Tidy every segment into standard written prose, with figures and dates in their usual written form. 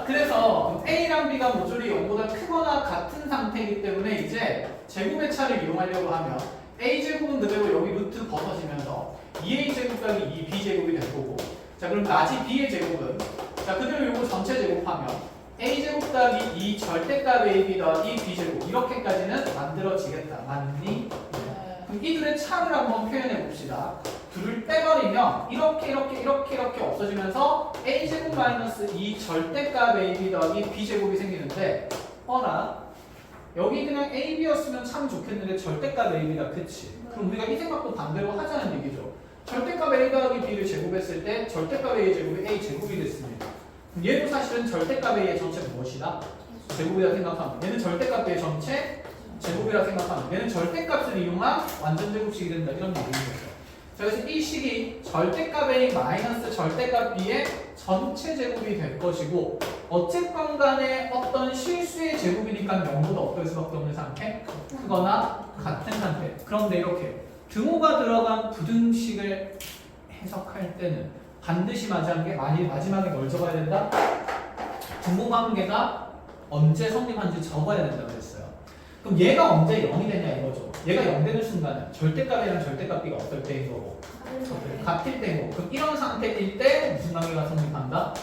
자, 그래서 A랑 B가 모조리 0보다 크거나 같은 상태이기 때문에 이제 제곱의 차를 이용하려고 하면 A제곱은 그대로 여기 루트 벗어지면서 2A제곱 더하기 2B제곱이 될 거고, 자 그럼 나지 B의 제곱은 자 그대로 요거 전체 제곱하면 A제곱 더하기 2 절대값 AB 더하기 B제곱 이렇게까지는 만들어지겠다. 맞니? 그럼 이들의 차를 한번 표현해 봅시다. 둘을 빼버리면 이렇게 없어지면서 A제곱 마이너스 2 절대값 AB 더하기 B제곱이 생기는데, 어라? 여기 그냥 AB였으면 참 좋겠는데 절대값 AB다. 그치? 그럼 우리가 이 생각도 반대로 하자는 얘기죠. 절대값 A 더하기 B를 제곱했을 때 절대값 A의 제곱이 A 제곱이 됐습니다. 그럼 얘도 사실은 절대값 A의 전체 무엇이다? 제곱이라 생각하면 얘는 절대값 A의 전체 제곱이라 생각하면 얘는 절대값을 이용한 완전 제곱식이 된다. 이런 얘기인 거죠. 자, 그래서 이 식이 절대값 A 마이너스 절대값 B의 전체 제곱이 될 것이고, 어쨌건 간에 어떤 실수의 제곱이니까 0보다 어떨 수밖에 없는 상태? 크거나 같은 상태. 그런데 이렇게 등호가 들어간 부등식을 해석할 때는 반드시 맞이하는 게 마지막에 뭘 적어야 된다? 등호 관계가 언제 성립한지 적어야 된다고 했어요. 그럼 얘가 언제 0이 되냐 이거죠. 얘가 0 되는 순간은 절대값이랑 절대값 B가 어떨 때인 거고? 같을 때고. 그럼 이런 상태일 때 무슨 관계가 성립한다?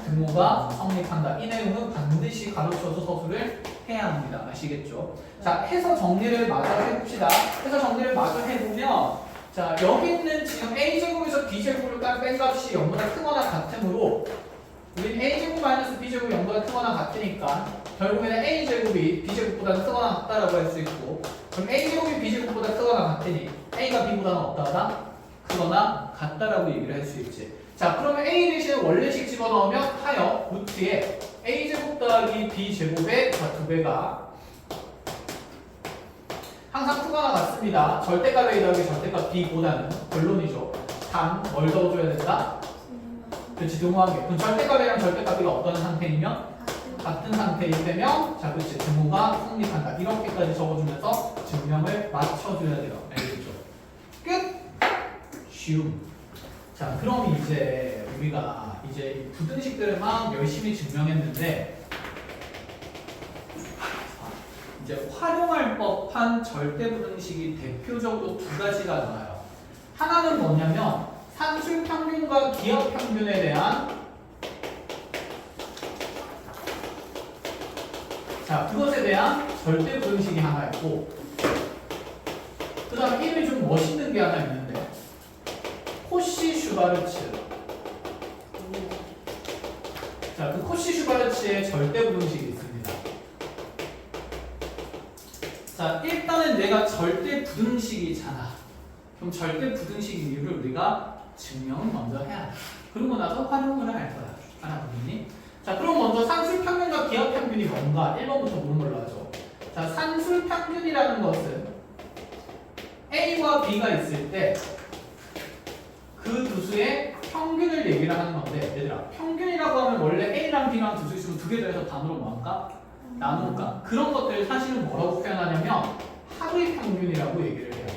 등호가 성립한다. 이 내용은 반드시 가르쳐서 서술을 해야 합니다. 아시겠죠? 자, 해서 정리를 마저 해봅시다. 해서 정리를 마저 해보면, 자, 여기 있는 지금 A제곱에서 B제곱을 뺀 값이 0보다 크거나 같으므로 우린 A제곱 마이너스 B제곱이 0보다 크거나 같으니까 결국에는 A제곱이 B제곱보다 크거나 같다라고 할 수 있고, 그럼 A제곱이 B제곱보다 크거나 같으니 A가 B보다는 없다거나 크거나 같다라고 얘기를 할 수 있지. 자, 그러면 A 대신에 원래식 집어넣으면 하여 루트에 A제곱 더하기 B제곱의 2배가 항상 크거나 같습니다. 절대값 A 더하기 절대값 B보다는 결론이죠. 단 뭘 넣어줘야 된다? 그렇지, 등호관계. 그럼 절대값 A랑 절대값 B가 어떤 상태이면? 같은 상태일 때면, 자, 그렇지, 등호가 성립한다. 이렇게까지 적어주면서 증명을 맞춰줘야 돼요. 알겠죠? 끝! 쉬움. 자, 그럼 이제 우리가 이제 이 부등식들을 막 열심히 증명했는데, 이제 활용할 법한 절대부등식이 대표적으로 두 가지가 나와요. 하나는 뭐냐면 산술평균과 기하평균에 대한, 자, 그것에 대한 절대부등식이 하나 있고, 그 다음에 이름이 좀 멋있는 게 하나 있는데 코시-슈바르츠. 자, 그 코시-슈바르츠의 절대부등식이 있습니다. 자, 일단은 내가 절대부등식이잖아. 그럼 절대부등식 이유를 우리가 증명을 먼저 해야 돼. 그러고 나서 활용을 할 거야. 알아보니? 자, 그럼 먼저 산술평균과 기하평균이 뭔가 1번부터 보는 걸로 하죠. 자, 산술평균이라는 것은 A와 B가 있을 때 그 두 수의 평균을 얘기를 하는 건데, 얘들아, 평균이라고 하면 원래 A랑 B랑 두 수 있으면 두 개 더해서 단으로 뭐할까? 나눌까? 그런 것들을 사실은 뭐라고 표현하냐면 합의 평균이라고 얘기를 해요.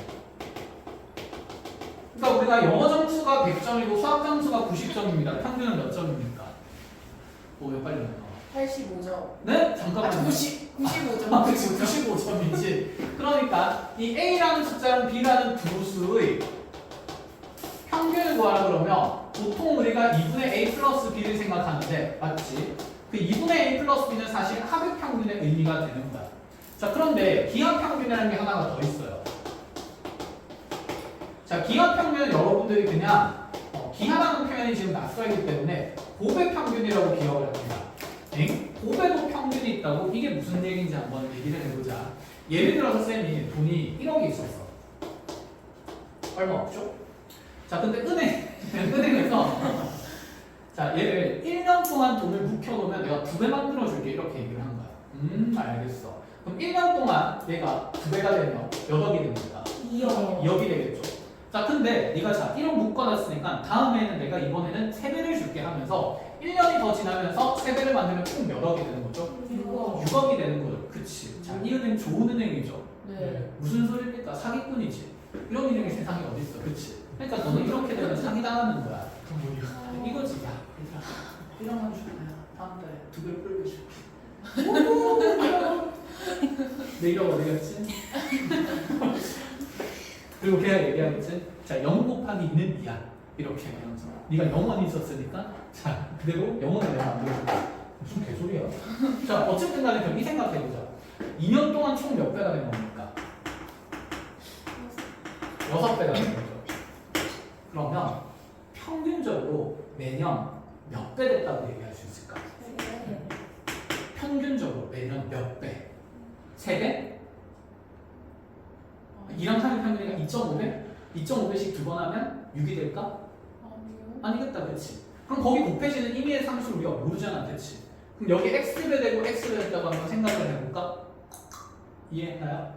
그러니까 우리가 영어 점수가 100점이고 수학 점수가 90점입니다. 평균은 몇 점입니까? 왜 빨리 나와? 85점. 네? 잠깐만요. 95점. 아, 그치, 95점이지. 그러니까 이 A라는 숫자랑 B라는 두 수의 평균을 구하라 그러면 보통 우리가 2분의 A 플러스 B를 생각하는데, 맞지? 그 2분의 A 플러스 B는 사실 합의 평균의 의미가 되는 거야. 자, 그런데 기하평균이라는 게 하나가 더 있어요. 자, 기하평균은 여러분들이 그냥 기하라는 표현이 지금 낯설기 때문에 곱의 평균이라고 기억을 합니다. 곱에도 평균이 있다고? 이게 무슨 얘기인지 한번 얘기를 해보자. 예를 들어서 쌤이 돈이 1억이 있었어. 얼마 없죠? 자, 근데 은행에서 자, 얘를 1년 동안 돈을 묵혀놓으면 내가 2배 만들어줄게 이렇게 얘기를 한 거야. 알겠어. 그럼 1년 동안 얘가 2배가 되면 몇 억이 됩니까? 2억이 되겠죠. 자, 근데 네가 자 1억 묶어놨으니까 다음에는 내가 이번에는 3배를 줄게 하면서 1년이 더 지나면서 3배를 만들면 총 몇 억이 되는 거죠? 6억이 되는 거죠. 그치. 자, 이 은행 좋은 은행이죠. 네. 무슨 소리입니까? 사기꾼이지. 이런 인형이 세상에 어디 있어? 그치? 그러니까 너는 이렇게 되면 사기당하는 거야. 이거지. 야, 일어나 주세요. 다음 달에 2배 불러줄게. 내일하고 어디 갔지? 그리고 걔가 얘기하겠지? 자, 0 곱하기 2는 2야. 이렇게 하면서. 네가 0원이 있었으니까 자, 그대로 0원을 내가 만들어줄게. 무슨 개소리야. 자, 어쨌든 간에 그럼 이 생각해보자. 2년 동안 총 몇 배가 된 겁니까? 6배가 된 거죠. 그러면 평균적으로 매년 몇 배 됐다고 얘기할 수 있을까? 평균적으로 매년 몇 배? 3배? 2랑 3의 평균이니까 2.5배? 2.5배씩 2번 하면 6이 될까? 아니겠다, 그치? 그럼 거기 곱해지는 임의의 상수를 우리가 모르잖아, 그치? 그럼 여기 x배 되고 x배 됐다고 한번 생각을 해볼까? 이해했나요?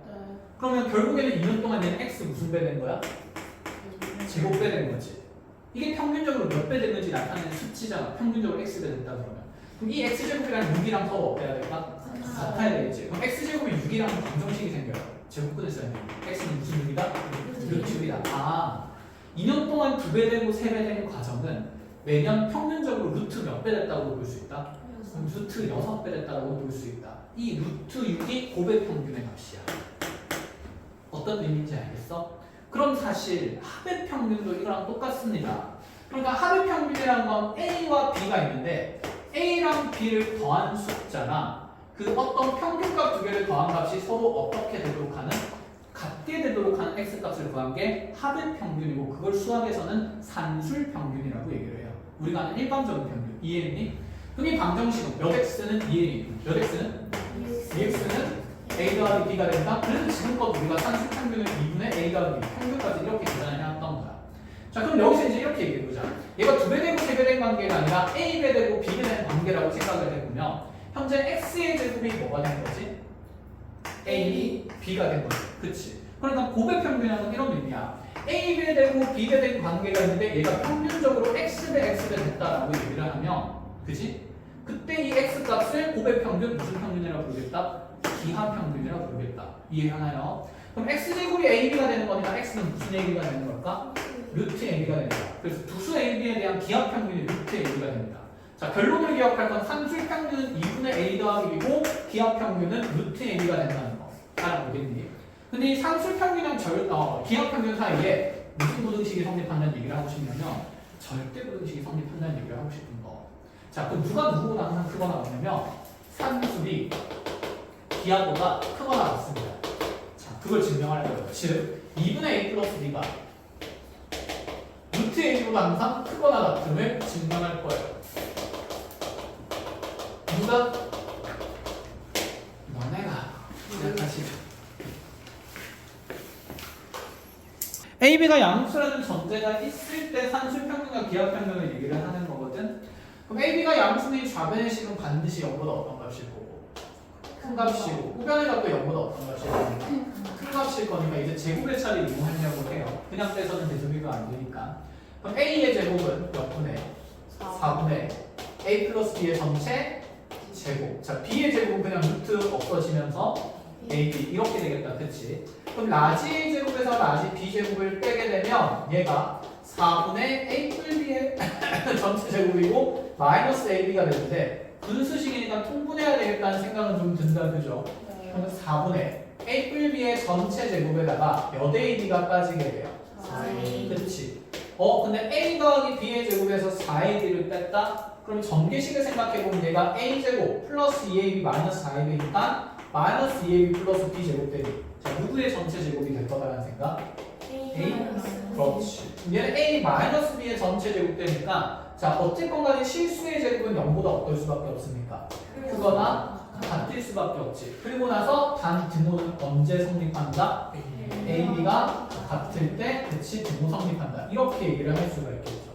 그러면 결국에는 2년 동안 얘는 x 무슨 배 된 거야? 제곱배 된 거지. 이게 평균적으로 몇 배 됐는지 나타내는 수치잖아. 평균적으로 x배 됐다 그러면. 그럼 이 x제곱이랑 6이랑 서로 어때야 될까? 같아야 되겠지. 그럼 x제곱이 6이랑 방정식이 생겨요. 제곱근을 써야 돼. x는 무슨 6이다? 루트 6이다. 아, 2년 동안 2배 되고 3배 되는 과정은 매년 평균적으로 루트 몇 배 됐다고 볼 수 있다? 루트 6배 됐다고 볼 수 있다. 이 루트 6이 고배 평균의 값이야. 어떤 의미인지 알겠어? 그럼 사실 합의 평균도 이거랑 똑같습니다. 그러니까 합의 평균이라는 건 A와 B가 있는데 A랑 B를 더한 숫자나 그 어떤 평균값 두 개를 더한 값이 서로 어떻게 되도록 하는 같게 되도록 하는 x값을 구한 게 합의 평균이고 그걸 수학에서는 산술 평균이라고 얘기를 해요. 우리가 아는 일반적인 평균. 이해했니? 그럼 이 방정식은 몇 x는 2a, 몇 x는 2x는 a 더하기 b가 된다. 그래서 지금껏 우리가 산술 평균을 2분의 a 더하기 b 평균까지 이렇게 계산을 해왔던 거야. 자, 그럼 여기서 이제 이렇게 얘기해보자. 얘가 2배 되고 3배 된 관계가 아니라 a배 되고 b배 된 관계라고 생각을 해보면 현재 x의 제곱이 뭐가 된 거지? a, b가 된 거지. 그치? 그러니까 고배 평균이라는 이런 의미야. a배 되고 b배 된 관계가 있는데 얘가 평균적으로 x배 x배 됐다라고 얘기를 하면 그치? 그때 이 x값을 고배 평균 무슨 평균이라고 부르겠다? 기하 평균이라고 부르겠다. 이해하나요? 그럼 x제곱이 ab가 되는 거니까 x는 무슨 ab가 되는 걸까? 루트 ab가 된다. 그래서 두수 ab에 대한 기하 평균이 루트 ab가 됩니다. 자, 결론을 기억할 건 산술 평균은 2분의 a 더하기 b고 기하 평균은 루트 ab가 된다는 거. 알아보겠니? 근데 이 산술 평균이랑 기하 평균 사이에 무슨 부등식이 성립한다는 얘기를 하고 싶냐면 절대 부등식이 성립한다는 얘기를 하고 싶은 거. 자, 그럼 누가 누구보다 항상 크거나 같냐면 산술이 기하보다 크거나 같습니다. 자, 그걸 증명할 거예요. 즉 2분의 a 플러스 b가 루트 a보다 항상 크거나 같음을 증명할 거예요. 누가? 너네가 시작하시죠. A, B가 양수라는 전제가 있을 때 산술 평균과 기하 평균을 얘기를 하는 거거든. 그럼 A, B가 양수인 좌변의 식은 반드시 0보다 어떤 값일 거고 큰 값이고 우변의 값도 0보다 어떤 값일 거고 큰 값일 거니까 이제 제곱의 차를 이용하려고 해요. 그냥 빼서는 대소비가 안 되니까. 그럼 A의 제곱은 몇 분의? 4분의 A 플러스 B의 전체 제곱. 자, B의 제곱은 그냥 루트 없어지면서 AB 이렇게 되겠다. 그치? 그럼 라지 A 제곱에서 라지 B 제곱을 빼게 되면 얘가 4분의 A 플 B의 전체 제곱이고 마이너스 AB가 되는데 분수식이니까 통분해야 되겠다는 생각은 좀 든다. 그죠? 그러면 4분의 A 플 B의 전체 제곱에다가 몇 AB가 빠지게 돼요? 4A. 그치? 근데 A 더하기 B의 제곱에서 4AB를 뺐다? 그럼 전개식을 생각해보면 얘가 A제곱 플러스 2AB 마이너스 4AB니까 마이너스 2AB 플러스 B제곱 대비 자, 누구의 전체 제곱이 될 거다라는 생각? A? 그렇지. 얘는 A 마이너스 B의 전체 제곱 되니까 자, 어쨌건 간에 실수의 제곱은 0보다 어떨 수밖에 없습니까? 크거나 같을 수밖에 없지. 그리고 나서 단 등호는 언제 성립한다? AB가 같을 때 그치 등호 성립한다. 이렇게 얘기를 할 수가 있겠죠.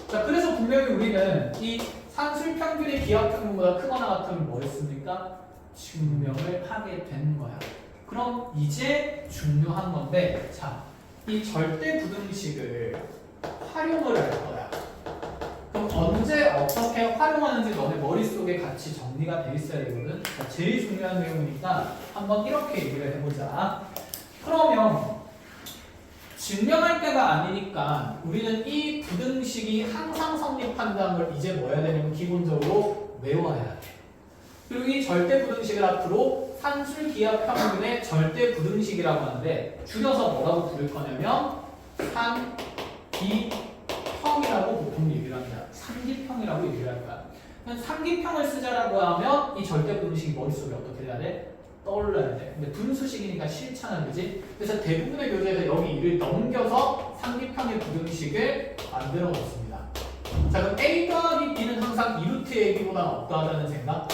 자, 그래서 분명히 우리는 이 산술 평균이 기하 평균보다 크거나 같으면 뭐 했습니까? 증명을 하게 된 거야. 그럼 이제 중요한 건데, 자, 이 절대 부등식을 활용을 할 거야. 그럼 언제 어떻게 활용하는지 너네 머릿속에 같이 정리가 돼 있어야 되거든. 자, 제일 중요한 내용이니까 한번 이렇게 얘기를 해보자. 그러면 증명할 때가 아니니까 우리는 이 부등식이 항상 성립한다는 걸 이제 뭐 해야 되냐면 기본적으로 외워야 돼. 그리고 이 절대 부등식을 앞으로 산술 기하 평균의 절대 부등식이라고 하는데 줄여서 뭐라고 부를 거냐면 상기평이라고 보통 얘기를 합니다. 상기평이라고 얘기를 할 거야. 상기평을 쓰자라고 하면 이 절대 부등식이 머릿속에 어떻게 돼야 돼? 떠올라야 돼. 근데 분수식이니까 싫잖아, 그지? 그래서 대부분의 교재에서 여기 이를 넘겨서 상기평의 부등식을 만들어 놓습니다. 자, 그럼 A 더하기 B는 항상 2루트 AB보다 어떠하다는 생각?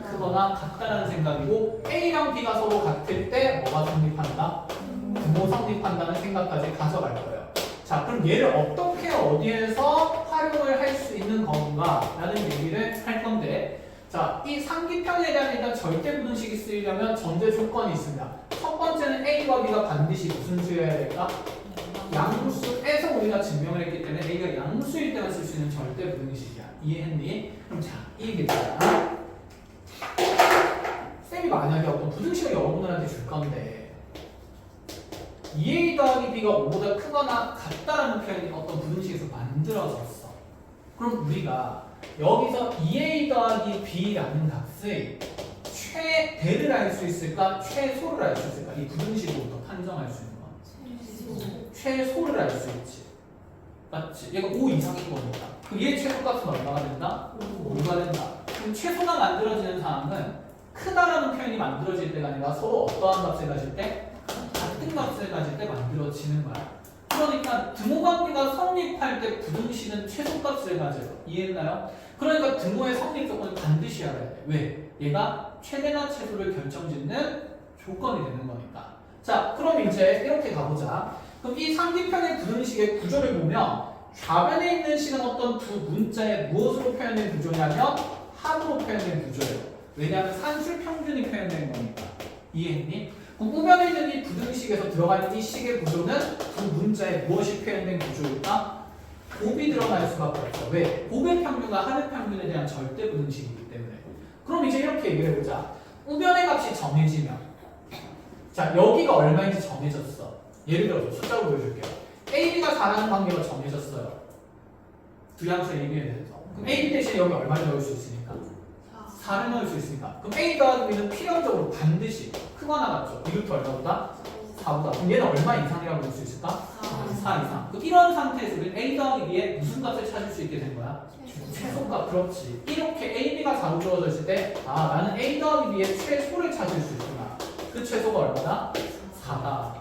크거나 같다는 생각이고 A랑 B가 서로 같을 때 뭐가 성립한다? 부모 성립한다는 생각까지 가져갈 거예요. 자, 그럼 얘를 어떻게 어디에서 활용을 할 수 있는 건가? 라는 얘기를 할 건데 자, 이 상기평에 대한 일단 절대 부등식이 쓰이려면 전제 조건이 있습니다. 첫 번째는 A와 B가 반드시 무슨 수여야 될까? 양수에서 우리가 증명을 했기 때문에 A가 양수일 때만 쓸 수 있는 절대 부등식이야. 이해했니? 그럼 자, 이 얘기잖아. 쌤이 만약에 어떤 부등식을 여러분들한테 줄 건데 2A 더하기 B가 5보다 크거나 같다라는 표현이 어떤 부등식에서 만들어졌어. 그럼 우리가 여기서 2A 더하기 B라는 값의 최대를 알 수 있을까? 최소를 알 수 있을까? 이 부등식으로부터 판정할 수 있는 거. 최소를 알 수 있지. 맞지? 얘가 5 이상인 거니까. 그럼 얘의 최소값은 얼마가 된다? 5가 된다. 그럼 최소가 만들어지는 상황은 크다라는 표현이 만들어질 때가 아니라 서로 어떠한 값을 가질 때? 같은 값을 가질 때 만들어지는 거야. 그러니까 등호관계가 성립할 때 부등식은 최소값을 가져요. 이해했나요? 그러니까 등호의 성립 조건을 반드시 알아야 돼. 왜? 얘가 최대나 최소를 결정짓는 조건이 되는 거니까. 자, 그럼 이제 이렇게 가보자. 그럼 이 상기평의 부등식의 구조를 보면 좌변에 있는 식은 어떤 두 문자의 무엇으로 표현된 구조냐면 합으로 표현된 구조예요. 왜냐하면 산술 평균이 표현된 거니까. 이해했니? 그럼 우변에 있는 이 부등식에서 들어가 있는 이 식의 구조는 두 문자에 무엇이 표현된 구조일까? 곱이 들어갈 수밖에 없어. 왜? 곱의 평균과 합의 평균에 대한 절대 부등식이기 때문에. 그럼 이제 이렇게 얘기해보자. 우변의 값이 정해지면 자, 여기가 얼마인지 정해졌어. 예를 들어서 숫자로 보여줄게요. AB가 4라는 관계가 정해졌어요. 두 양수 AB에 대해서. 그럼 AB 대신 여기 얼마를 넣을 수 있으니까? 4를 넣을 수 있으니까. 그럼 A 더하기 B는 필연적으로 반드시 크거나 같죠. 이루트 얼마보다? 4보다. 그럼 얘는 얼마 이상이라고 볼 수 있을까? 4 이상. 그럼 이런 상태에서 우리는 A 더하기 B의 무슨 값을 찾을 수 있게 된 거야? 최소값. 그렇지. 이렇게 AB가 4로 주어져 있을 때 아, 나는 A 더하기 B의 최소를 찾을 수 있구나. 그 최소가 얼마다? 4다.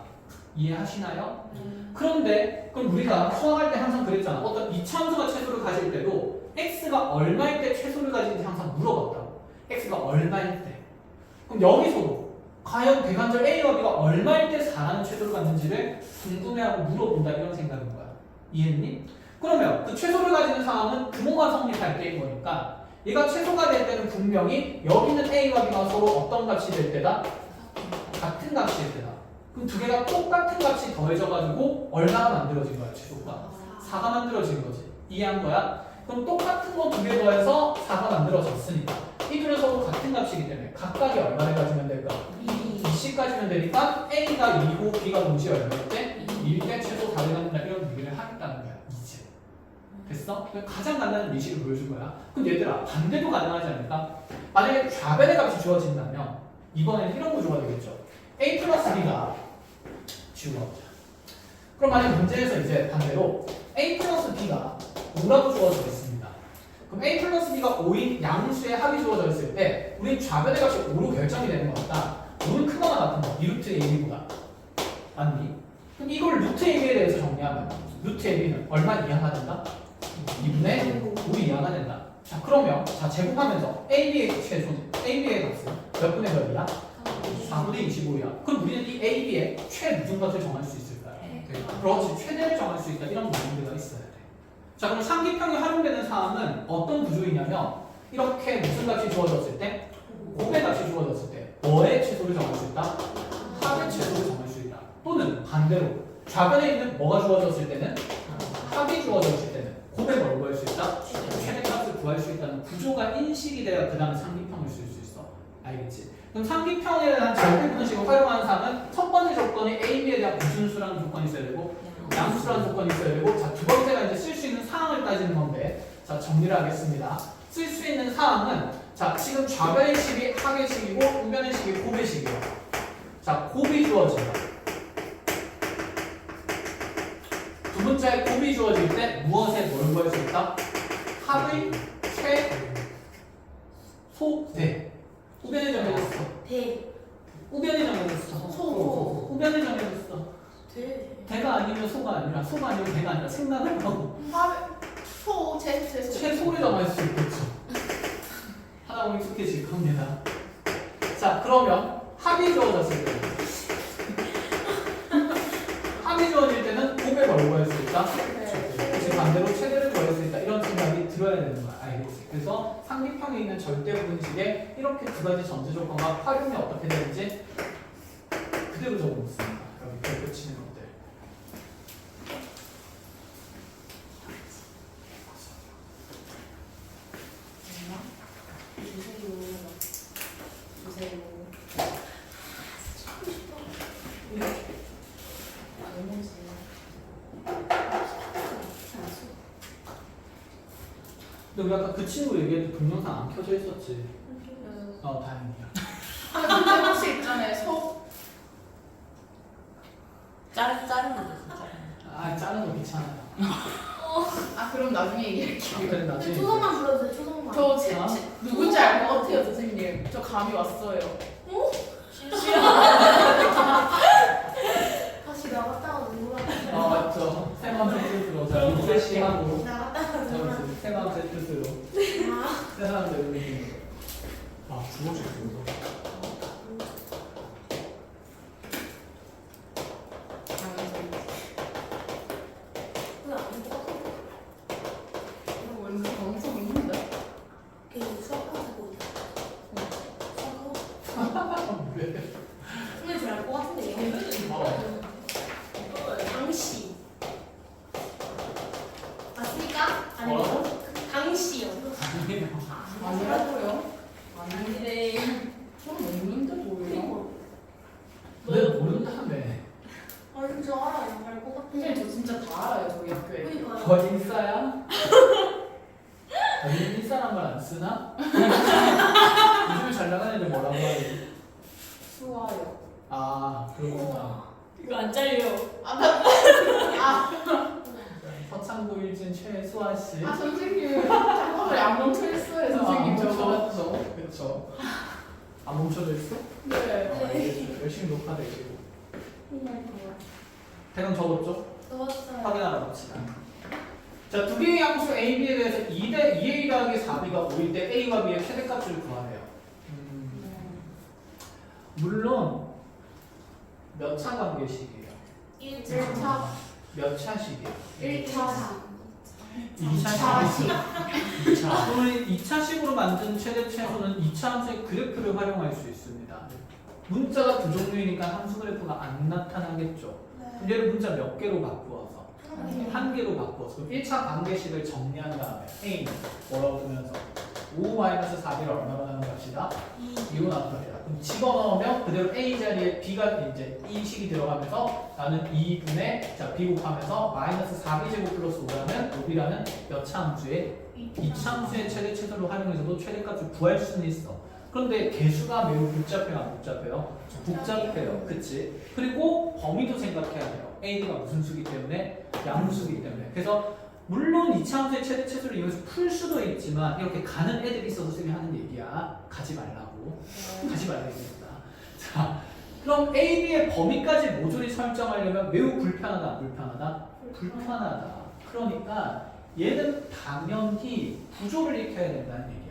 이해하시나요? 그런데 그럼 우리가 수학할 때 항상 그랬잖아. 어떤 이차함수가 최소를 가질 때도 x가 얼마일 때 최소를 가지는지 항상 물어봤다고. x가 얼마일 때. 그럼 여기서도 과연 대관절 A와 B가 얼마일 때 4라는 최소를 갖는지를 궁금해하고 물어본다 이런 생각인 거야. 이해했니? 그러면 그 최소를 가지는 상황은 등호가 성립할 때인 거니까 얘가 최소가 될 때는 분명히 여기 있는 A와 B가 서로 어떤 값이 될 때다? 같은 값일 때다. 그럼 두 개가 똑같은 값이 더해져가지고 얼마가 만들어진 거야, 최소가? 4가 만들어진 거지. 이해한 거야? 그럼 똑같은 거 두 개 더해서 4가 만들어졌으니까 이 둘은 서로 같은 값이기 때문에 각각이 얼마를 가지면 될까? 2씩 가지면 되니까 A가 2고 B가 동시에 얼마일 때? 2일 때 최소 4를 갖는다 이런 얘기를 하겠다는 거야, 이제. 됐어? 가장 간단한 예시를 보여줄 거야. 그럼 얘들아, 반대도 가능하지 않을까? 만약에 좌변의 값이 주어진다면 이번에는 이런 구조가 되겠죠. A 플러스 B가 지워보자. 그럼 만약 문제에서 이제 반대로 A 플러스 B가 5라고 주어져 있습니다. 그럼 A 플러스 B가 5인 양수의 합이 주어져 있을 때 우리 좌변의 값이 5로 결정이 되는 거니까 5는 크거나 같은 거, 2루트 AB보다. 맞니? 그럼 이걸 루트 AB에 대해서 정리하면 루트 AB는 얼마 이하가 된다? 2분의 5 이하가 된다. 자, 그러면 자 제곱하면서 AB의 최소, AB의 값은 몇 분의 몇이야? 4분의 25이야. 그럼 우리는 이 AB의 최무슨 값을 정할 수 있을까요? 그렇지. 최대를 정할 수 있다. 이런 마인드가 있어야 돼. 자, 그럼 상기평이 활용되는 사항은 어떤 구조이냐면 이렇게 무슨 값이 주어졌을 때? 곱의 값이 주어졌을 때 뭐의 최소를 정할 수 있다? 합의 최소를 정할 수 있다. 또는 반대로 좌변에 있는 뭐가 주어졌을 때는? 합이 주어졌을 때는 곱의 뭘 구할 수 있다? 최대값을 구할 수 있다는 구조가 인식이 돼야 그 다음에 상기평을 쓸 수 있어. 알겠지? 그럼 상기평에 대한 절대 부등식을 활용하는 사항은 첫 번째 조건이 A, B에 대한 무슨 수라는 조건이 있어야 되고 양수라는 조건이 있어야 되고 자, 두 번째가 이제 쓸 수 있는 상황을 따지는 건데 자, 정리를 하겠습니다. 쓸 수 있는 사항은 자 지금 좌변의 식이 하의 식이고 우변의 식이 곱의 식이에요. 자 곱이 주어진다. 두 문자에 곱이 주어질 때 무엇에 뭘 구할 수 있다? 합의 최소대. 우변이 정해졌어. 대. 우변이 정해졌어. 소. 우변이 정해졌어. 대. 대가 아니면 소가 아니라 소가 아니면 대가 아니라 생각을 하고 소. 최소. 최소를 정할 수 있겠죠. 하다 보면 익숙해질 겁니다. 자 그러면 합이 주어졌을 때 합이 주어질 때는 곱에 뭘 구할 수 있다? 그치 반대로 최대를 구할 수 있다. 이런 생각이 들어야 되는 거야. 알겠지? 그래서 상비평에 있는 절대분식에 이렇게 두 가지 전제 조건과 활용이 어떻게 되는지 그대로 적어놓습니다. 여기 별표 치는 것들. 근데 우리 아까 그 친구 얘기해도 동영상 안 켜져 있었지? 다행이야. 근데 혹시 있잖아요. 소. 자른 거 자르는 거 귀찮아요. 아 그럼 나중에 얘기할게요. 그래 나중에. 초성만 불러주세요. 초성만. 저 아? 누군지 알 것 같아요, 선생님. 저 감이 왔어요. 다시 나갔다가 누구랑 맞죠. 새마음 세트로 자 리프레시하고 나갔다가 누구랑 새마음 세트로 새 사람들 의미. 주어질 거. 왠지 엄청 있는데? 수학하고 왜? 선생님 잘할 것 같은데 당시 맞습니까? 뭐라고? 아니면 당시요. 아니라고요? 아닌데. 전 모르는데 뭐예요? 왜 모른다며? 아니 저 알아요. 알것 선생님 같은데. 저 진짜 다 알아요, 저희 학교에. 그러니까요. 거 인싸야? 요즘 인싸란 말 안 쓰나? 요즘에 잘 나가는 애들 뭐라고 하지? 수아요. 그렇구나. 이거 안 잘려. 서창구 일진 최수아 씨. 선생님. 잠깐만, 안 멈춰있어요, 선생님. 저거. 그렇죠. 안 멈춰져 있어? 네. 알겠어요. 열심히 녹화되고. 대강 적었죠? 넣었어요. 확인하러 갑시다. 자, 두 개의 양수 A, B에 대해서 2A 더하기 4B가 5일 때 A와 B의 최대값을 구하래요. 물론 몇 차 관계식이에요? 1차 몇 차식이에요? 1차 2차식. 2차. 그러면 2차식으로 만든 최대 최소는 2차 함수의 그래프를 활용할 수 있습니다. 문자가 두 종류이니까 함수 그래프가 안 나타나겠죠. 그럼 얘를 문자 몇 개로 바꾸어서? 한 개로 바꾸어서 그럼 1차 관계식을 정리한 다음에 A는 뭐라고 두면서 5-4B를 얼마로 나눈 값이다? 2로 나눈 값이다. 그럼 집어넣으면 그대로 A 자리에 B가 이제 이 식이 들어가면서 나는 2분의 자 B 곱하면서 마이너스 4B 제곱 플러스 5라는 5B라는 몇 차 함수의 2차 함수의 최대 최소를 활용해서도 최대값을 구할 수는 있어. 그런데 개수가 매우 복잡해요, 안 복잡해요? 복잡해요, 그치? 그리고 범위도 생각해야 돼요. AB가 무슨 수기 때문에? 양수기 때문에. 그래서 물론 2차 함수의 최대 최소를 이용해서 풀 수도 있지만 이렇게 가는 애들이 있어서 쌤이 하는 얘기야. 가지 말라고. 가지 말라고 얘기했다. 자, 그럼 AB의 범위까지 모조리 설정하려면 매우 불편하다, 안 불편하다? 불편하다. 그러니까 얘는 당연히 구조를 익혀야 된다는 얘기야.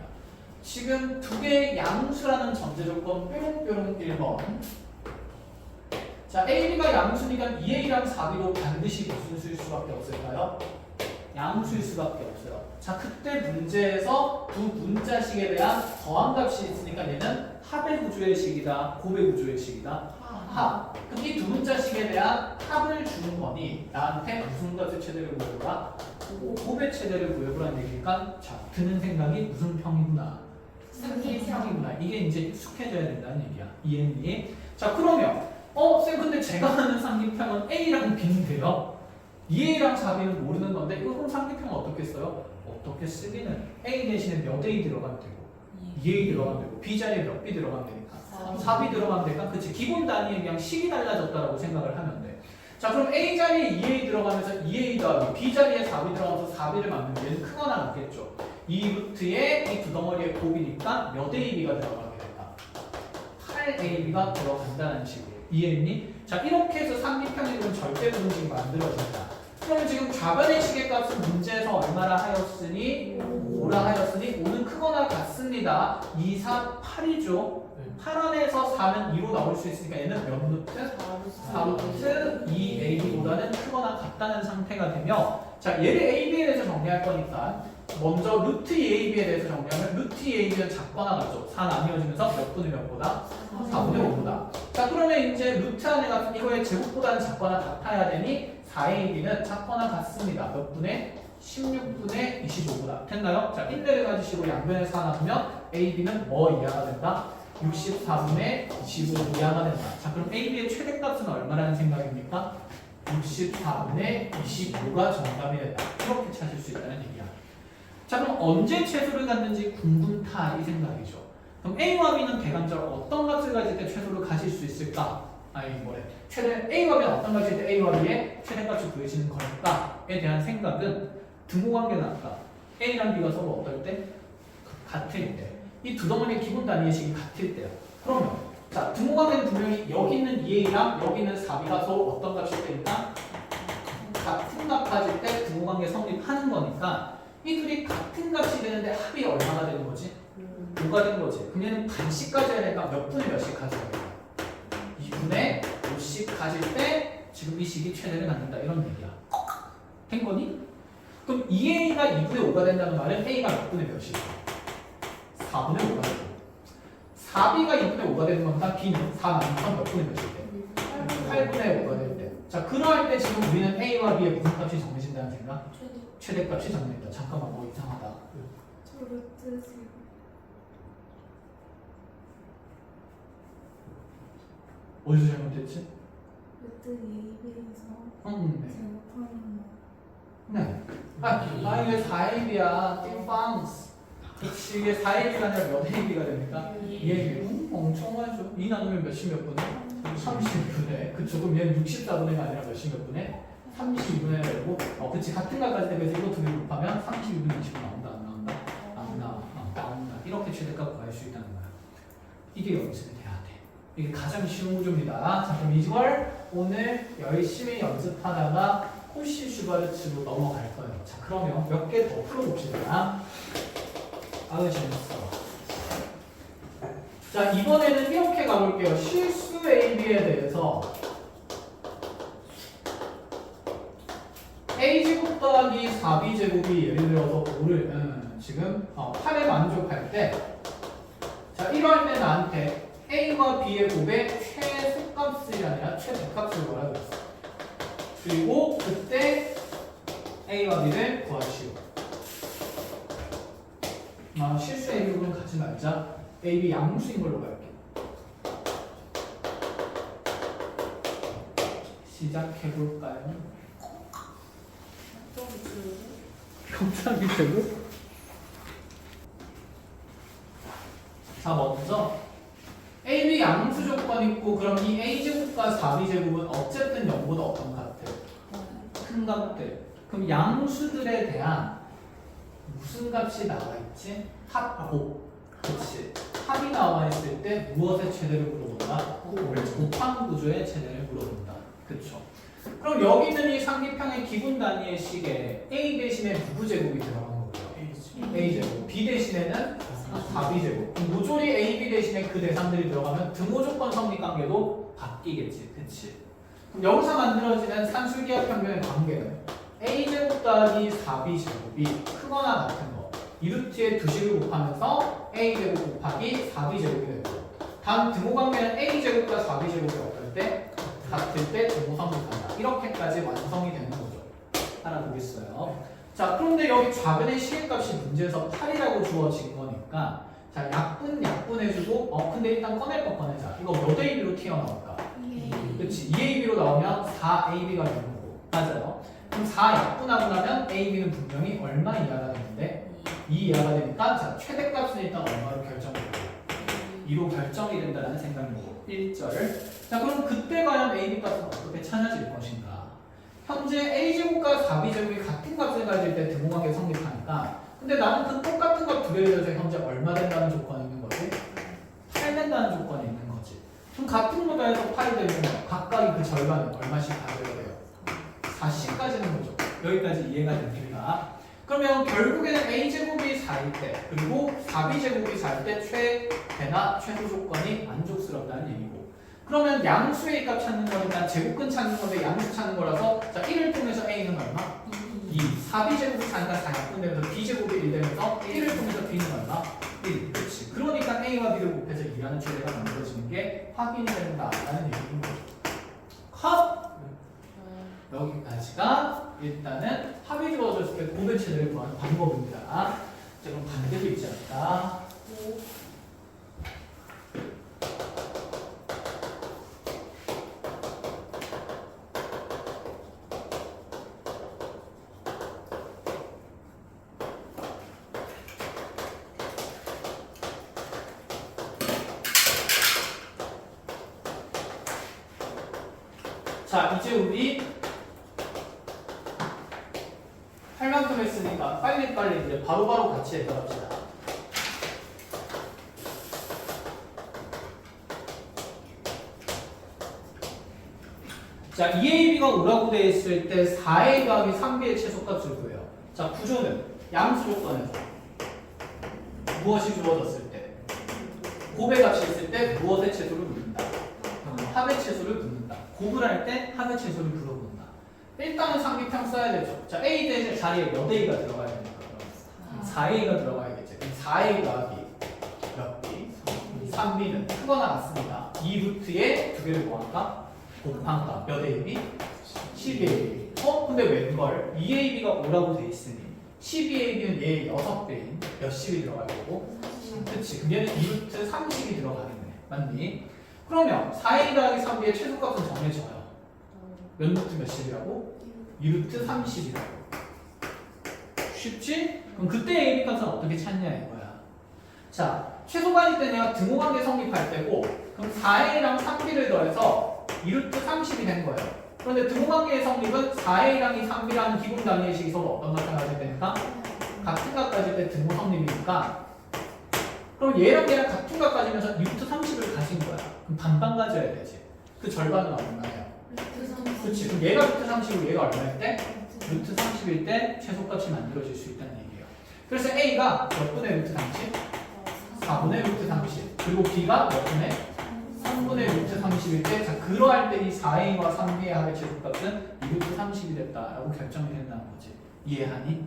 지금 두 개의 양수라는 전제 조건 뾰롱뾰롱 1번. 자, AB가 양수니까 2A랑 4B로 반드시 무슨 수일 수밖에 없을까요? 양수일 수밖에 없어요. 자, 그때 문제에서 두 문자식에 대한 더함값이 있으니까 얘는 합의 구조의 식이다, 곱의 구조의 식이다. 합. 그럼 이 두 문자식에 대한 합을 주는 거니 나한테 무슨 값의 최대를 구해보라? 곱의 최대를 구해보라는 얘기니까 자, 드는 생각이 무슨 평이구나. 상기평이구나. 이게 이제 익숙해져야 된다는 얘기야. 이해했니? 자, 그러면 쌤 근데 제가 하는 상기평은 A랑 B인데요. 2A랑 4B는 모르는 건데 이거 그럼 상기평은 어떻게 써요? 어떻게 쓰기는 A 대신에 몇 A 들어가면 되고 2A 들어가면 되고 B 자리에 몇 B 들어가면 되니까 4B 들어가면 되니까 그치 기본 단위에 그냥 식이 달라졌다라고 생각을 하면 돼. 자 그럼 A 자리에 2A 들어가면서 2A 더하기 B 자리에 4B 들어가면서 4B를 맞는 얘는 크거나 같겠죠. 이 루트에 이 두 덩어리의 곱이니까 몇 AB가 들어가게 된다. 8AB가 들어간다는 식이에요. 이해했니? 자 이렇게 해서 상비평행은 절대 부등식이 만들어진다. 그러면 지금 좌변의 시계값은 문제에서 얼마나 하였으니 5라 하였으니 5는 크거나 같습니다. 2, 4, 8이죠. 8 안에서 4는 2로 나올 수 있으니까 얘는 몇 루트? 4루트 2AB보다는 크거나 같다는 상태가 되며 자 얘를 AB에 대해서 정리할 거니까 먼저 루트 2AB에 대해서 정리하면 루트 2AB는 작거나 같죠. 4 나뉘어지면서 몇 분의 몇보다? 4분의 5보다. 자 그러면 이제 루트 안에 같은 이거의 제곱보다는 작거나 같아야 되니 4AB는 작거나 같습니다. 몇 분의? 16분의 25보다. 됐나요? 자 인내를 가지시고 양변에 4 나누면 AB는 뭐 이하가 된다? 64분의 25 이하가 된다. 자 그럼 AB의 최대값은 얼마라는 생각입니까? 64분의 25가 정답이 된다. 이렇게 찾을 수 있다는 얘기야. 자 그럼 언제 최소를 갖는지 궁금타 이 생각이죠. 그럼 A와 B는 대강적으로 어떤 값을 가질 때 최소를 가질 수 있을까? 아니 뭐래? 최대 A와 B는 어떤 값일 때 A와 B의 최대값을 구해지는 걸까에 대한 생각은 등호관계는 아까 A랑 B가 서로 어떨 때? 같을 때. 이 두 덩어리의 기본 단위의 식이 같을 때요. 그러면 자 등호관계는 분명히 여기 있는 2A랑 여기 있는 4B가 서로 어떤 값일 때니까 같은 값 가질 때 등호관계 성립하는 거니까 이 둘이 같은 값이 되는데 합이 얼마나 되는 거지? 5가 되는 거지. 그럼 얘는 반씩 가져야 되니까 몇 분의 몇씩 가져야 돼? 2분의 5씩 가질 때 지금 이 식이 최대를 갖는다 이런 얘기야. 된 거니? 그럼 2A가 2분의 5가 된다는 말은 A가 몇 분의 몇이야? 4분의 5가 되고 4B가 2분의 5가 되는 겁니다. B는 4 나누면 몇 분의 몇일 때? 8분의 5가 될 때. 자 그러할 때 지금 우리는 A와 B의 무슨 값이 정해진다는 생각? 최대값이 정해진다. 잠깐만 뭐 이상하다. 어디서 잘못됐지? 네. 아 이게 4AB야. 띵빵스. 그치 이게 4AB가 아니라 몇 AB가 됩니까? 2AB. 멍청하죠. 2 나누면 몇십 몇 분의? 30분의. 그쵸. 그럼 얘는 64분의가 아니라 몇십 몇 분의? 32분의 되고 그치 같은 값까지 되면서 이거 두 개 곱하면 32분의 20 나온다 안 나온다? 안 나와. 나온다. 이렇게 최대값 구할 수 있다는 거야. 이게 연습이 돼야 돼. 이게 가장 쉬운 구조입니다. 자 그럼 이걸 오늘 열심히 연습하다가 코시 슈바르츠로 넘어갈 거예요. 자 그러면 몇 개 더 풀어봅시다. 아유 재밌어. 자 이번에는 이렇게 가볼게요. 실수 AB에 대해서 A제곱 더하기 4B제곱이 예를 들어서 5를 지금 8에 만족할 때 자 이럴 때 나한테 A와 B의 곱의 최소값이 아니라 최대값을 뭐라 그랬어. 그리고 그때 A와 B를 구하시오. 실수 A 부분 가지 말자. A, B 양수인 걸로 갈게. 시작해볼까요? 갑자기 되고? 자 먼저 A, B 양수 조건 있고 그럼 이 A제곱과 4B제곱은 어쨌든 0보다 어떤 것 같아요? 큰 값들. 그럼 양수들에 대한 무슨 값이 나와 있지? 합곱. 그치. 합이 나와 있을 때 무엇의 최대를 물어본다? 곱한 구조의 최대를 물어본다. 그쵸. 그럼 여기 있는 이 상비평의 기본 단위의 식에 A 대신에 누구 제곱이 들어간 거고요? A제곱. B 대신에는 4B제곱. 모조리 A, B 대신에 그 대상들이 들어가면 등호 조건 성립 관계도 바뀌겠지. 그치. 그럼 여기서 만들어지는 산술기하 평면의 관계는 A제곱 더하기 4B제곱이 크거나 같은 거. 이 루트에 두 식을 곱하면서 A제곱 곱하기 4B제곱이 되고 다음 등호 관계는 A제곱과 4B제곱이 어떨 때? 같을 때 등호 성립한다. 이렇게까지 완성이 되는 거죠. 알아보겠어요. 자 그런데 여기 좌변의 시계값이 문제에서 8이라고 주어진 거니까 자 약분해주고 근데 일단 꺼낼 거 꺼내자. 이거 몇 AB로 튀어나올까? 그렇지. 2AB로 나오면 4AB가 되는 거고 맞아요. 그럼 4 약분하고 나면 A, B는 분명히 얼마 이하가 되는데 2 이하가 되니까 자 최대값은 일단 얼마로 결정되고 2로 결정이 된다는 생각이고 1절. 자 그럼 그때 과연 A, B 값은 어떻게 찾아질 것인가? 현재 A제곱과 4B제곱이 같은 값을 가질 때 등호관계 성립하니까 근데 나는 그 똑같은 값 두 개를 줘서 현재 얼마 된다는 조건이 있는 거지? 8 된다는 조건이 있는 거지. 그럼 같은 모자에서 8이 되면 각각이 그 절반은 얼마씩 가져야 돼요? 4씩까지는 거죠. 여기까지 이해가 됩니까? 그러면 결국에는 A제곱이 4일 때 그리고 4B제곱이 4일 때 최대나 최소 조건이 만족스럽다는 얘기고 그러면 양수의 값 찾는 거는 일단 제곱근 찾는 건데 양수 찾는 거라서 자 1을 통해서 A는 얼마? 2. 4B제곱이 4니까 4 약분되면서 B제곱이 1 되면서 1을 통해서 B는 얼마? 1. 그렇지. 그러니까 A와 B를 곱해서 2라는 최대가 만들어지는 게 확인이 된다라는 얘기인 거죠. 컷! 여기까지가 일단은 합이 주어졌을 때 고배 체제를 구하는 방법입니다. 자, 그럼 반대도 있지 않을까? 자, 이제 우리 할 만큼 했으니까 빨리빨리 이제 바로바로 같이 해결합시다. 자, 2AB가 5라고 되어 있을 때 4A 더하기 3B의 최소값을 구해요. 자, 구조는 양수 조건에서 무엇이 주어졌을 때 곱의 값이 있을 때 무엇의 최소를 묻는다. 합의 최소를 묻는다. 곱을 할 때 합의 최소를 물어본다. 일단은 상비평 써야 되죠. 자, A 대신 자리에 몇 A가 들어가야 됩니까? 4A가 들어가야겠죠. 그럼 4A 더하기 몇 B? 3B는 크거나 같습니다. 이 루트에 두 개를 뭐할까? 곱한 값. 몇 AB? 12AB. 근데 웬걸? 2AB가 5라고 돼 있으니 12AB는 얘 6배인 몇십이 들어갈 거고 그치. 그럼 얘는 이 루트 30이 들어가겠네. 맞니? 그러면 4A 더하기 3B의 최소값은 정해져요. 몇 루트 몇십이라고? 2루트 30이라고. 쉽지? 그럼 그때 AB 값은 어떻게 찾냐 이거야. 자, 최소관일 때 내가 등호관계 성립할 때고 그럼 4A랑 3B를 더해서 2루트 30이 된 거예요. 그런데 등호관계의 성립은 4A랑 3B라는 기본 단위의식이 서로 어떤 값을 가질 때니까? 같은 값 가질 때 등호 성립이니까 그럼 얘랑 얘랑 같은 값 가지면서 2루트 30을 가진 거야. 그럼 반반 가져야 되지. 그 절반은 얼마예요? 그렇지. 그럼 얘가 루트 30이고 얘가 얼마일 때? 루트 30일 때 최소값이 만들어질 수 있다는 얘기예요. 그래서 A가 몇 분의 루트 30? 4분의 루트 30. 그리고 B가 몇 분의? 3분의 루트 30일 때 자, 그러할 때 이 4A와 3B의 합의 최소값은 2루트 30이 됐다라고 결정이 된다는 거지. 이해하니?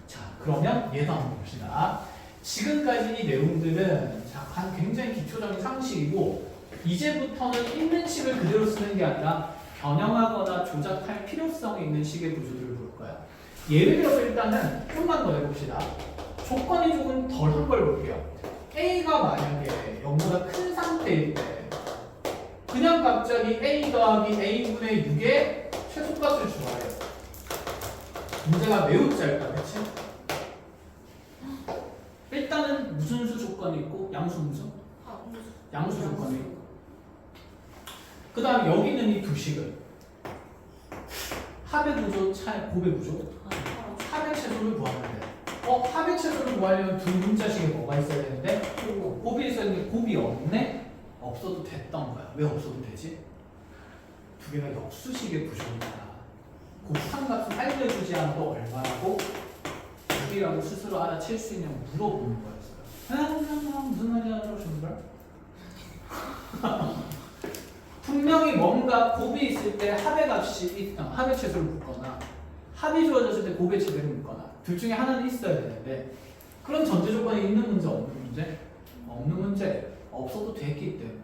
자, 그러면 얘도 한번 봅시다. 지금까지 이 내용들은 자, 굉장히 기초적인 상식이고 이제부터는 있는 식을 그대로 쓰는 게 아니라 변형하거나 조작할 필요성이 있는 식의 구조들을 볼 거야. 예를 들어서 일단은 좀만 더 해봅시다. 조건이 조금 덜한 걸 볼게요. A가 만약에 0보다 큰 상태일 때 그냥 갑자기 A 더하기 A분의 6의 최소값을 주어요. 문제가 매우 짧다, 그치? 일단은 무슨 수 조건이 있고 양수 무슨? 양수 조건이 있고 그 다음에 여기 있는 이 두 식은 합의 구조, 곱의 구조 합의 채소를 구하는데 합의 채소를 구하려면 두 문자식에 뭐가 있어야 되는데 곱이 있어야 되는데 곱이 없네? 없어도 됐던 거야. 왜 없어도 되지? 두 개가 역수식의 구조니까 곱한 값은 알려주지 않아도 얼마라고 여기라고 스스로 알아챌 수 있냐고 물어보는 거였어요. 무슨 말인지 알아보시는 걸? 분명히 뭔가 곱이 있을 때 합의 값이 합의 최소를 묻거나 합이 주어졌을 때 곱의 최대를 묻거나 둘 중에 하나는 있어야 되는데 그런 전제 조건이 있는 문제 없는 문제? 없는 문제 없어도 됐기 때문에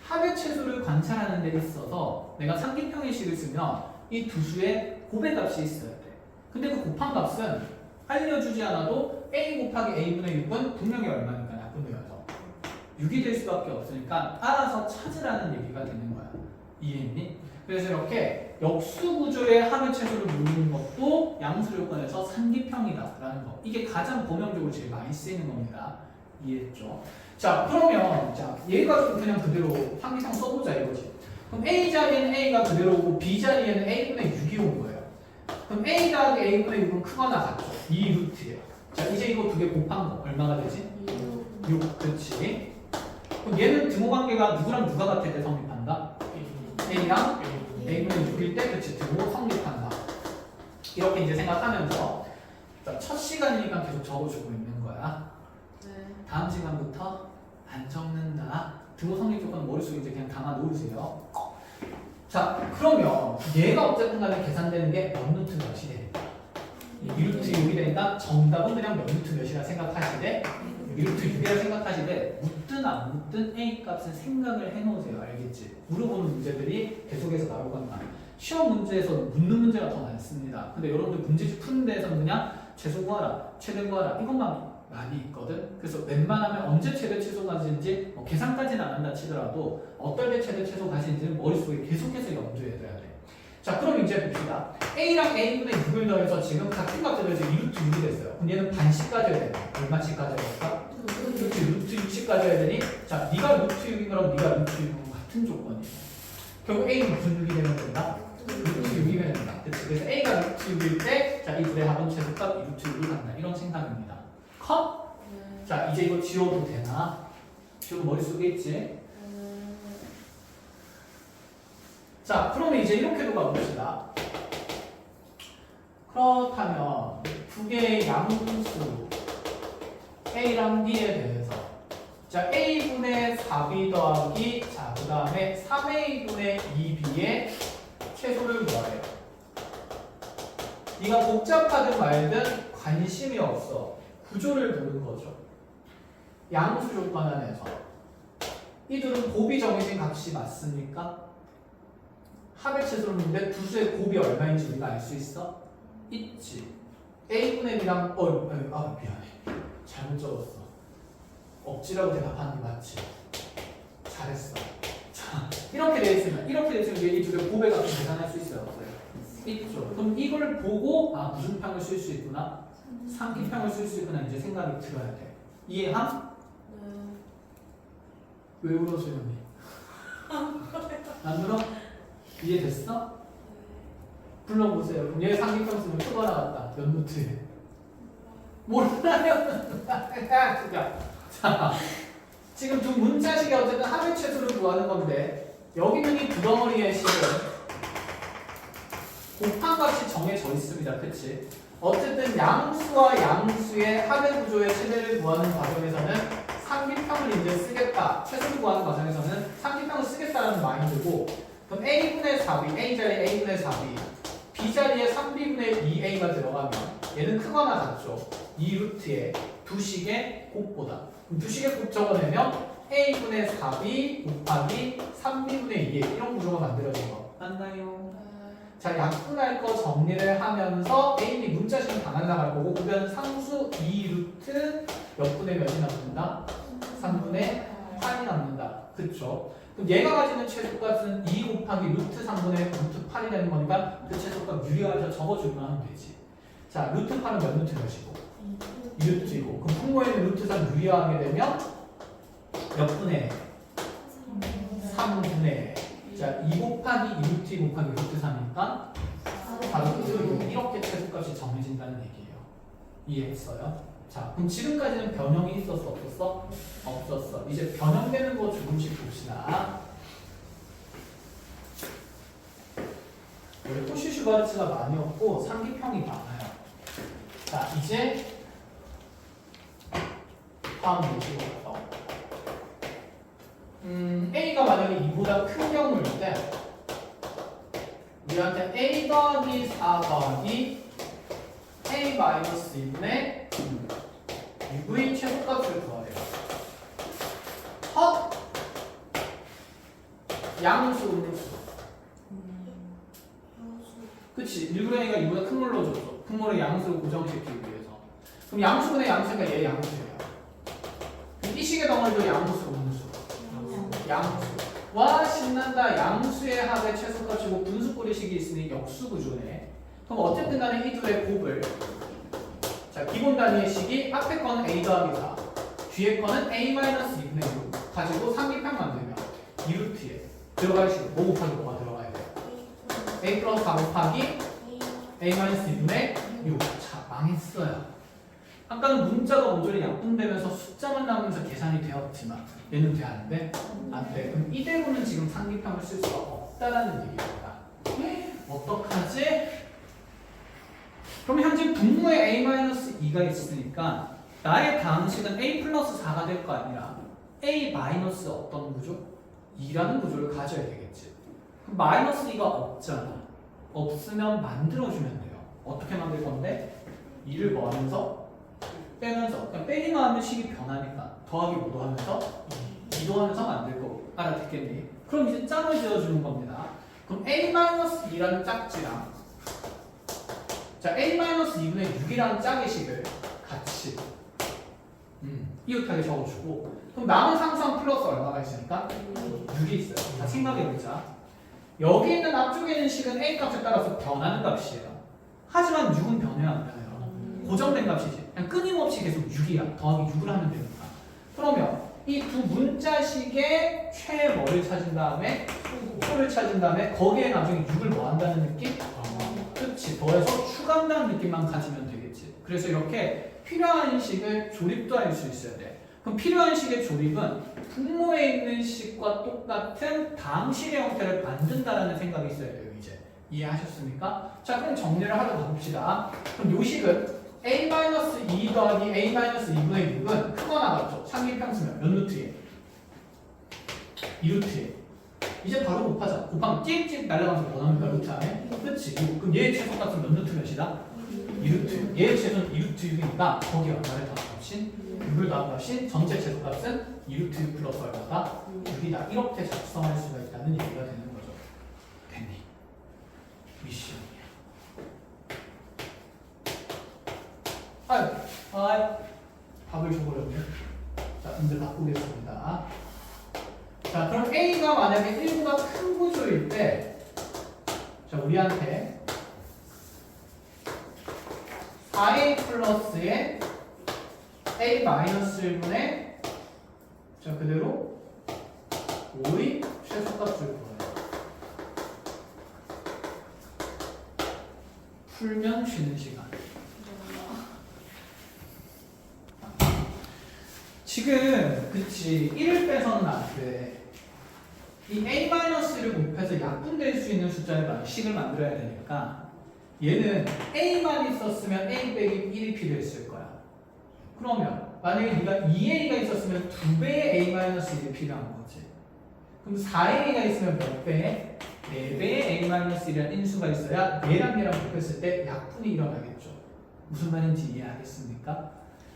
합의 최소를 관찰하는 데 있어서 내가 상기평의 식을 쓰면 이 두 수의 곱의 값이 있어야 돼. 근데 그 곱한 값은 알려주지 않아도 A 곱하기 A분의 6은 분명히 얼마니까 약분되어서 6이 될 수밖에 없으니까 알아서 찾으라는 얘기가 되는 거야. 이해했니? 그래서 이렇게 역수 구조의 합의 최소를 묻는 것도 양수 조건에서 상기평이다라는 거. 이게 가장 범용적으로 제일 많이 쓰이는 겁니다. 이해했죠? 자, 그러면 자 얘가 좀 그냥 그대로 상기평 써보자 이거지. 그럼 A 자리에는 A가 그대로 오고 B 자리에는 A분의 6이 온 거예요. 그럼 A 더하기 A분의 6은 크거나 같죠? 2 루트예요. 자, 이제 이거 두 개 곱한 거 얼마가 되지? 6, 그렇지? 그럼 얘는 등호관계가 누구랑 누가 같을 때 성립한다? A랑 A분의 6일 때 그치 등호 성립한다. 이렇게 이제 생각하면서 자, 첫 시간이니까 계속 적어주고 있는 거야. 네. 다음 시간부터 안 적는다. 등호 성립 조건 머릿속에 이제 그냥 담아 놓으세요. 자, 그러면 얘가 어쨌든 간에 계산되는 게 몇 루트 몇이 되니까 2루트 6이 되니까 정답은 그냥 몇 루트 몇이라 생각하시되 2루트 6이라 생각하시되 묻든 안 묻든 A 값은 생각을 해놓으세요. 알겠지? 물어보는 문제들이 계속해서 나오거나 시험 문제에서 묻는 문제가 더 많습니다. 근데 여러분들 문제집 푸는 데에서는 그냥 최소 구하라, 최대 구하라 이것만 많이 있거든. 그래서 웬만하면 언제 최대 최소 가지인지 계산까지는 안 한다 치더라도 어떨 때 최대 최소 가지인지는 머릿속에 계속해서 염두에 둬야 돼. 자, 그럼 이제 봅시다. A랑 A분의 6을 더해서 지금 같은 값을 더해서 2루트 6이 됐어요. 그럼 얘는 반씩 가져야 돼. 얼마씩 가져야 될까? 루트 6씩 가져야 되니 자, 네가 루트 6인 거랑 네가 루트 6은 같은 조건이에요. 결국 A는 무슨 6이 되면 된다? 루트 6이면 된다. 그치? 그래서 A가 루트 6일 때 자, 이 둘의 합은 최소값 루트 6을 간다. 이런 생각입니다. 컷? 자, 이제 이거 지워도 되나? 지워도 머릿속에 있지? 자, 그러면 이제 이렇게도 가봅시다. 그렇다면 두 개의 양수 A랑 B에 대해서 자, A분의 4B 더하기 자, 그 다음에 3A분의 2B의 최소를 구하래요. 네가 복잡하든 말든 관심이 없어. 구조를 보는 거죠. 양수 조건 안에서 이들은 곱이 정해진 값이 맞습니까? 합의 최소를 묻는데 두 수의 곱이 얼마인지 우리가 알 수 있어? 있지. A분의 B랑 미안해. 잘못 적었어. 억지라고 대답하는 게 맞지. 잘했어. 자, 이렇게 돼 있으면 이 두 개 곱의 값을 계산할 수 있어요, 없어요? 있죠. 그럼 이걸 보고 아, 무슨 평을 쓸 수 있구나? 상기평을 쓸 수 있구나 이제 생각이 들어야 돼. 이해함? 왜 울어, 소연이? 안 울어? 이해됐어? 불러보세요. 그럼 얘 상기평 쓰면 크거나 같다. 몇 루트에? 몰라요. 자, 지금 두 문자식이 어쨌든 합의 최소를 구하는 건데 여기는 이 두 덩어리의 식은 곱한 값이 정해져 있습니다. 그치? 어쨌든 양수와 양수의 합의 구조의 최대를 구하는 과정에서는 상기평을 이제 쓰겠다. 최소를 구하는 과정에서는 상기평을 쓰겠다라는 마인드고 그럼 A분의 4B, A 자리에 A분의 4B B 자리에 3B분의 2A가 들어가면 얘는 크거나 같죠. 2루트에 두 식의 곱보다 두 식의 곱 적어내면 A분의 4B 곱하기 3B분의 2A 이런 구조가 만들어진 거 맞나요? 자, 약분할 거 정리를 하면서 A이 문자식은 다 날라갈 거고 그러면 상수 2루트 몇 분의 몇이 남는다? 3분의 8이 남는다. 그쵸? 그럼 얘가 가지는 최소값은 2 곱하기 루트 3분의 루트 8이 되는 거니까 그 최소값 유리화해서 적어주기만 하면 되지. 자, 루트 8은 몇 루트 몇이고? 2루트이고 그럼 분모에는 루트 3 유리화하게 되면 몇 분의? 3분의 자, 2 곱하기 2루트 2 곱하기 루트 3이니까 4루트 6 이렇게 최소값이 정해진다는 얘기예요. 이해했어요? 자, 그럼 지금까지는 변형이 있었어? 없었어? 없었어. 이제 변형되는 거 조금씩 봅시다. 여기 토시 슈바르츠가 많이 없고 상기평이 많아요. 자, 이제 다음 예시로 가서 A가 만약에 이보다 큰 경우일 때 우리한테 A 더하기 4 더하기 A 마이너스 2분의 6의 최소값을 구하래요. 헛! 양수, 음수. 그치? 1분의 A가 이보다 큰 걸로 줬어. 큰 걸로 양수를 고정시키기 위해서. 그럼 양수분의 양수니까 얘 양수예요. 이 식의 덩어리도 양수, 음수. 양수. 와 신난다. 양수의 합의 최소값이고 분수꼴의식이 있으니 역수구조네. 그럼 어쨌든 간에 이 둘의 곱을 자 기본 단위의 식이 앞에 거는 a 더하기 4 뒤에 거는 a-2분의 6 가지고 상기평 만들면 2루트에 들어갈 식은 뭐 곱하기 뭐가 들어가야 돼요? a 플러스 4 곱하기 a-2분의 6. 자 망했어요. 아까는 문자가 모조리 약분되면서 숫자만 나오면서 계산이 되었지만 얘는 돼 안 돼? 안 돼. 그럼 이대로는 지금 상기평을 쓸 수가 없다라는 얘기입니다. 어떡하지? 그럼 현재 분모에 a-2가 있으니까 나의 다음 식은 a 플러스 4가 될 거 아니라 a 마이너스 어떤 구조? 2라는 구조를 가져야 되겠지. 그럼 마이너스 2가 없잖아. 없으면 만들어주면 돼요. 어떻게 만들 건데? 2를 뭐 하면서? 빼면서. 그냥 빼기만 하면 식이 변하니까 더하기 뭐도 하면서 2도 하면서 만들 거고. 알아듣겠니? 그럼 이제 짝을 지어주는 겁니다. 그럼 a-2라는 짝지랑 자 a-2분의 6이라는 짝의 식을 같이 이웃하게 적어주고 그럼 남은 상수항 플러스 얼마가 있으니까? 6이 있어요. 자 생각해보자. 여기 있는 앞쪽에 있는 식은 a 값에 따라서 변하는 값이에요. 하지만 6은 변해요 안 변해요? 고정된 값이지. 그냥 끊임없이 계속 6이야. 더하기 6을 하면 되니까. 그러면 이 두 문자식의 최뭐를 찾은 다음에 소를 찾은 다음에 거기에 나중에 6을 뭐 한다는 느낌? 그렇지. 더해서 추가한다는 느낌만 가지면 되겠지. 그래서 이렇게 필요한 식을 조립도 할 수 있어야 돼. 그럼 필요한 식의 조립은 분모에 있는 식과 똑같은 다음 식의 형태를 만든다라는 생각이 있어야 돼요. 이제 이해하셨습니까? 자 그럼 정리를 하러 가봅시다. 그럼 이 식은 a-2 더하기 a-2분의 6은 크거나 같죠? 상기평 쓰면 몇 루트에? 2루트에. 이제 바로 곱하자. 곱하면 찝찝 날아가면서 뭐 나옵니까? 루트 안에? 그렇지. 그럼 얘의 최소값은 몇 루트 몇이다? 2루트. 얘의 최소는 2루트 6이니까 거기에 얼마를 더합신? 6을 더합신 전체 최소값은 2루트 6 플러스 얼마다? 6이다. 이렇게 작성할 수가 있다는 얘기가 되는 거죠. 됐니? 미션이야. 아유, 답을 줘버렸네. 자, 문제 바꾸겠습니다. 자, 그럼 A가 만약에 1보다 큰 구조일 때, 자, 우리한테 4A 플러스에 A 마이너스 1분의, 자, 그대로 5의 최소값을 구해요. 풀면 쉬는 시간. 지금 그치 1을 빼서는 안 돼. 이 a-를 곱해서 약분될 수 있는 숫자의 식을 만들어야 되니까 얘는 a만 있었으면 a 빼기 1이 필요했을 거야. 그러면 만약에 네가 2a가 있었으면 2배의 a-1이 필요한 거지. 그럼 4a가 있으면 몇 배? 4배의 a-1이라는 인수가 있어야 얘랑 얘랑 곱했을 때 약분이 일어나겠죠. 무슨 말인지 이해하겠습니까?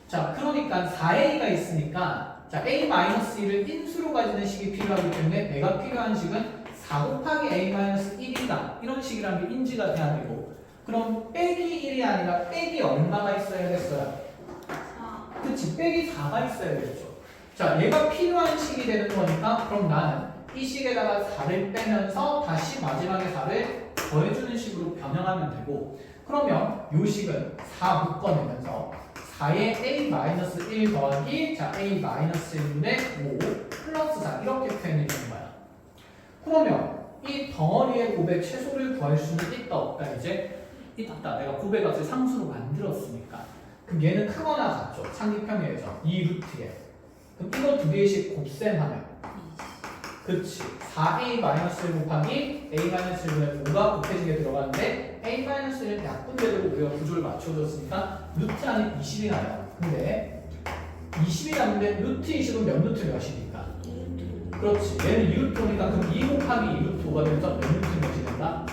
자, 그러니까 4a가 있으니까 자 a-1을 인수로 가지는 식이 필요하기 때문에 내가 필요한 식은 4 곱하기 a-1이다. 이런 식이라는 게 인지가 돼야 되고 그럼 빼기 1이 아니라 빼기 얼마가 있어야 됐어요? 4. 그치, 빼기 4가 있어야 되겠죠. 자, 얘가 필요한 식이 되는 거니까 그럼 나는 이 식에다가 4를 빼면서 다시 마지막에 4를 더해주는 식으로 변형하면 되고 그러면 이 식은 4 묶어내면서 4에 a-1 더하기 자 a-1분의 5 플러스 4 이렇게 표현해 주는 거야. 그러면 이 덩어리의 곱의 최소를 구할 수는 있다 없다? 이제 있다. 내가 곱의 값을 상수로 만들었으니까. 그럼 얘는 크거나 같죠? 상기평에서 2루트에. 그럼 이거 두 개씩 곱셈하면 그치 4a-1 곱하기 a-1분의 5가 곱해지게 들어가는데 a-1은 약분되도록 우리가 구조를 맞춰줬으니까 루트 안에 20이 나요. 근데 20이 남는데 루트 20은 몇 루트 몇이니까? 그렇지. 얘는 2루트니까 그럼 2 곱하기 2루트 5가 되면서 몇 루트 몇이 된다?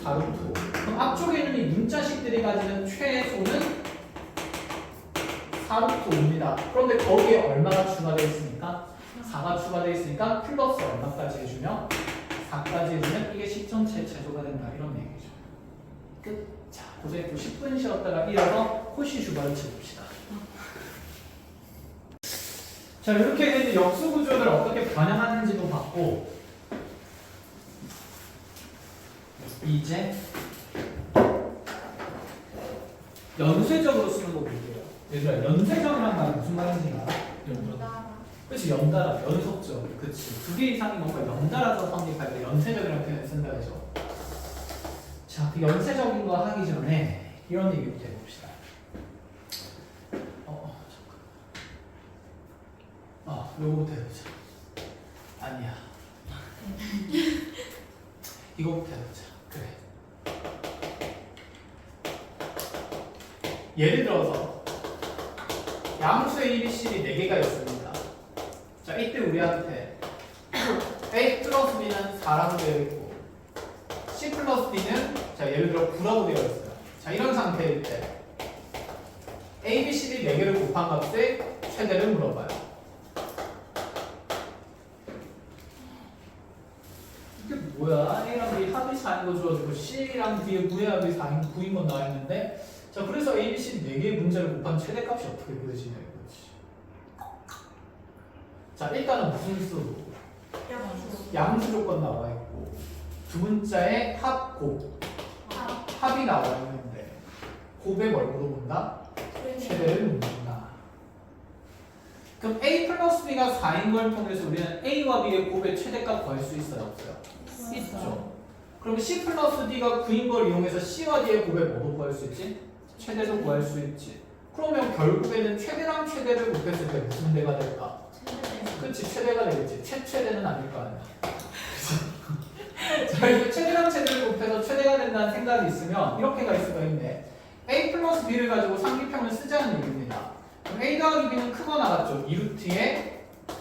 4루트 5. 그럼 앞쪽에 있는 이 문자식들이 가지는 최소는 4루트 5입니다. 그런데 거기에 얼마가 추가되어 있습니까? 4가 추가되어 있으니까 플러스 얼마까지 해주면 4까지 해주면 이게 식 전체 최소가 된다. 이런 얘기죠. 끝. 자, 고생했고 10분 쉬었다가 이어서 코시 슈바를 쳐봅시다. 자, 이렇게 이제 역수 구조를 어떻게 반영하는지도 봤고 이제 연쇄적으로 쓰는 거 볼게요. 얘들아, 연쇄적이란 말이 무슨 말인지 알아? 그치, 연달아, 연속적. 그치. 두 개 이상이 뭔가 연달아서 성립할 때 연쇄적이라는 표현을 쓴다 그죠? 자, 그 연쇄적인 거 하기 전에 이런 얘기부터 해봅시다. 요거부터 해보자. 아니야. 이거부터 해보자. 그래. 예를 들어서 양수 A, B, C, D 4개가 있습니다. 자, 이때 우리한테 A 플러스 B는 4라고 되어 있고 C 플러스 D는 자, 예를 들어 9라고 되어 있어요. 자, 이런 상태일 때 A, B, C, D 4개를 곱한 값의 최대를 물어봐요. 이게 뭐야? A랑 B 합이 4인 거 주어지고 C랑 D의 구해합이 4인 9인 건 나와 있는데 자, 그래서 A, B, C, D 4개의 문자를 곱한 최대값이 어떻게 구해지냐 이거지. 자, 일단은 무슨 수? 양수 조건 나와 있고 두 문자의 합, 곱 합이 나와 있는데 곱에 뭘 물어본다? 최대를 묻는다. 그럼 A 플러스 B가 4인 걸 통해서 우리는 A와 B의 곱의 최대값 구할 수 있어요? 없어요? 있죠. 그럼 C 플러스 D가 9인 걸 이용해서 C와 D의 곱의 뭐도 구할 수 있지? 최대도 구할 수 있지. 그러면 결국에는 최대랑 최대를 곱했을 때 무슨 대가 될까? 그치, 최대가 되겠지. 최대는 아닐 거 아니야. 자, 이제 최대랑 최대를 곱해서 최대가 된다는 생각이 있으면 이렇게가 있을 수가 있네. A 플러스 B를 가지고 상비평을 쓰자는 얘기입니다. 그럼 A 더하기 B는 크거나 같죠? 2루트의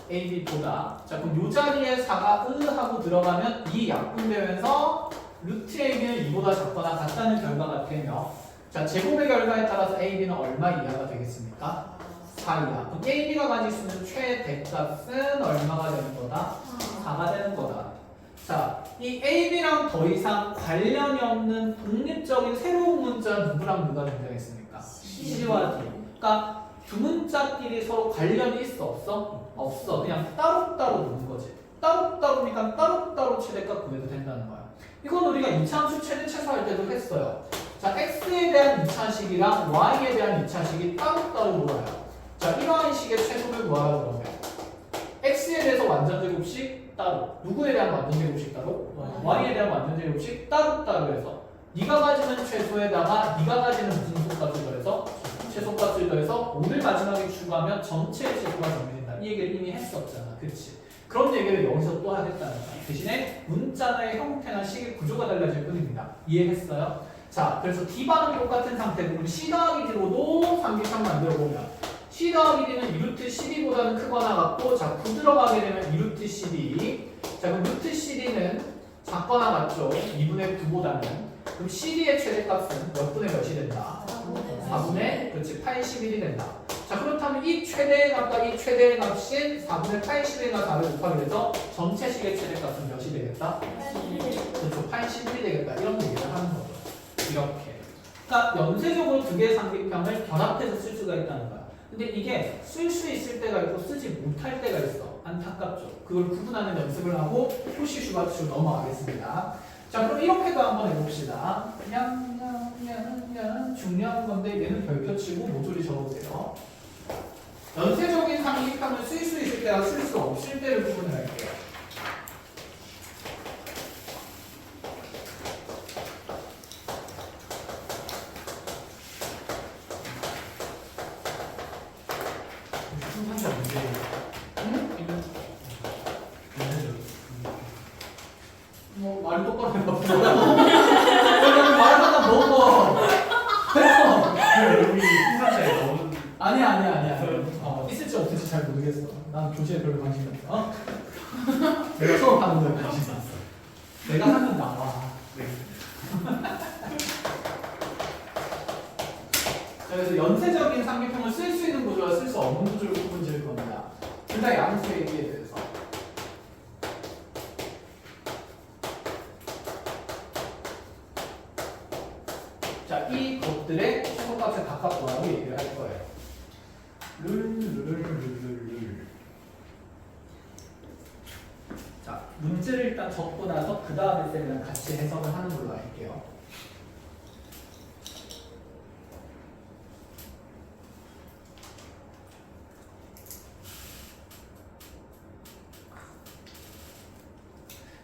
AB보다. 자, 그럼 요 자리에 4가 하고 들어가면 2 약분되면서 루트 AB는 2보다 작거나 같다는 결과가 되며 자, 제곱의 결과에 따라서 AB는 얼마 이하가 되겠습니까? 4 이하. 그럼 AB가 가질 수 있는 최대값은 얼마가 되는 거다? 4가 되는 거다. 자, 이 AB랑 더 이상 관련이 없는 독립적인 새로운 문자 누구랑 누가 등장했습니까? C와 D. 그러니까 두 문자끼리 서로 관련이 있어 없어? 없어. 그냥 따로따로 놓는 거지. 따로따로니까 따로따로 최대값 구해도 된다는 거야. 이건 우리가 이차함수 최대 최소할 때도 했어요. 자, x에 대한 2차식이랑 y에 대한 2차식이 따로따로 놀아요. 자, 이러한 식의 최소를 구하라 그러면 x에 대해서 완전제곱식 따로, 누구에 대한 완전제곱식 따로, y에 대한 완전제곱식 따로따로 해서 네가 가지는 최소에다가 네가 가지는 무슨 소값을 더해서 최소값을 더해서 5를 마지막에 추가하면 전체의 최소가 정해진다. 이 얘기를 이미 했었잖아. 그치? 그런 얘기를 여기서 또 하겠다는 거야. 대신에 문자의 형태나 식의 구조가 달라질 뿐입니다. 이해했어요? 자, 그래서 D반은 똑같은 상태고 우리 C 더하기 D로도 상비평 만들어보면 C 더하기 D는 2루트 CD보다는 크거나 같고 자, 9 들어가게 되면 2루트 CD 자, 그럼 루트 CD는 작거나 같죠? 2분의 9보다는 그럼 CD의 최대값은 몇 분의 몇이 된다? 4분의 그렇지 81이 된다. 자, 그렇다면 이 최대의 값과 이 최대의 값인 4분의 81과 4를 곱하게 돼서 전체식의 최대값은 몇이 되겠다? 그렇죠 81이 되겠다. 이런 얘기를 하는 거죠. 이렇게. 그러니까 연쇄적으로 두 개의 상비평을 결합해서 쓸 수가 있다는 거야. 근데 이게 쓸 수 있을 때가 있고 쓰지 못할 때가 있어. 안타깝죠. 그걸 구분하는 연습을 하고 표시 슈바츠로 넘어가겠습니다. 자, 그럼 이렇게도 한번 해봅시다. 그냥 중요한 건데 얘는 별표 치고 모조리 적어보세요. 연쇄적인 상비평을 쓸 수 있을 때와 쓸 수 없을 때를 구분을 할게요. 뭐 말이 똑바로 해봐. 말하다 먹어. 여기 풍산자에 넣은 아니야. 있을지 없을지 잘 모르겠어. 난 교재에 별로 관심이 없어. 내가 수업하는 거에 관심이 있어. 내가 하면 나와. 그래서 연쇄적인 상비평을 쓸 수 있는 구조와 쓸 수 없는 구조를 구분 지을 겁니다. 둘 다 양수 얘기에 대해서. 자, 이 것들의 최소값을 각각 구하고 얘기를 할 거예요. 룰. 자, 문제를 일단 적고 나서 그 다음에 쌤이랑 같이 해석을 하는 걸로 할게요.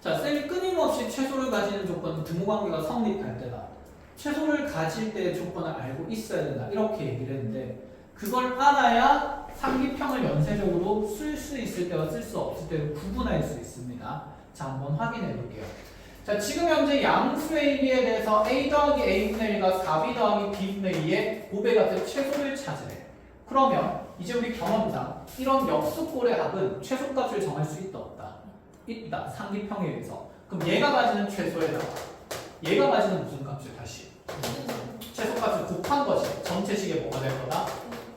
자, 쌤이 끊임없이 최소를 가지는 조건은 등호관계가 성립할 때다. 최소를 가질 때의 조건을 알고 있어야 된다. 이렇게 얘기를 했는데 그걸 알아야 상기평을 연쇄적으로 쓸 수 있을 때와 쓸 수 없을 때를 구분할 수 있습니다. 자, 한번 확인해 볼게요. 자, 지금 현재 양수 AB에 대해서 A 더하기 A분의 1과 4B 더하기 B분의 2의 5배 같은 최소를 찾으래. 그러면 이제 우리 경험상 이런 역수꼴의 합은 최소값을 정할 수 있다 없다? 있다. 상기평에 의해서. 그럼 얘가 가지는 최소에다가 얘가 가지는 무슨 값을 다시? 최소값을 곱한 것이 전체식에 뭐가 될 거다?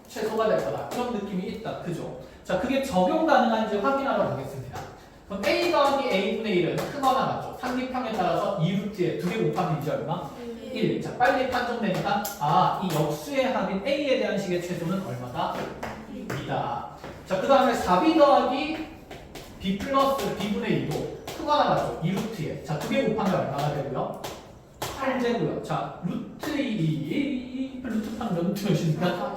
최소가 될 거다. 이런 느낌이 있다. 그죠? 자, 그게 적용 가능한지 확인하러 가겠습니다. 그럼 A 더하기 A분의 1은 크거나 같죠? 상기평에 따라서 2루트에 2개 곱하면 이제 얼마? 1. 자, 빨리 판정되니까 이 역수의 합인 A에 대한 식의 최소는 얼마다? 2다. 자, 그 다음에 4B 더하기 B 플러스 B분의 2도 크거나 같죠? 2루트에. 자, 2개 곱하면 얼마가 되고요? 8제고요. 자, 루트 2, 루트 3 몇 루트였습니까?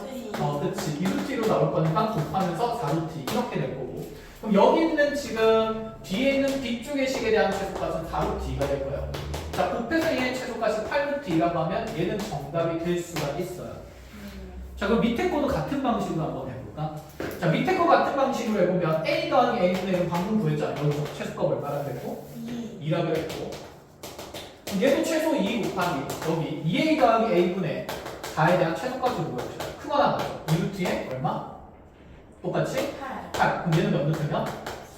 그치. 2루트 2로 나올 거니까 곱하면서 4루트 2 이렇게 될 거고. 그럼 여기 있는 지금 뒤에 있는 뒤쪽의 식에 대한 최소값은 4루트 2가 될 거예요. 자, 곱해서 얘의 최소값이 8루트 2라고 하면 얘는 정답이 될 수가 있어요. 자, 그럼 밑에 거도 같은 방식으로 한번 해볼까? 자, 밑에 거 같은 방식으로 해보면 A 더하기 A분의 1은 방금 구했잖아. 여기서 최소값 얼마나 됐고? 2라 그랬고. 얘도 최소 2 곱하기 여기 2A 더하기 A분의 4에 대한 최소값을 구해보셔요. 크거나 같죠? 2루트에 얼마? 똑같이? 8. 그럼 얘는 몇 루트면?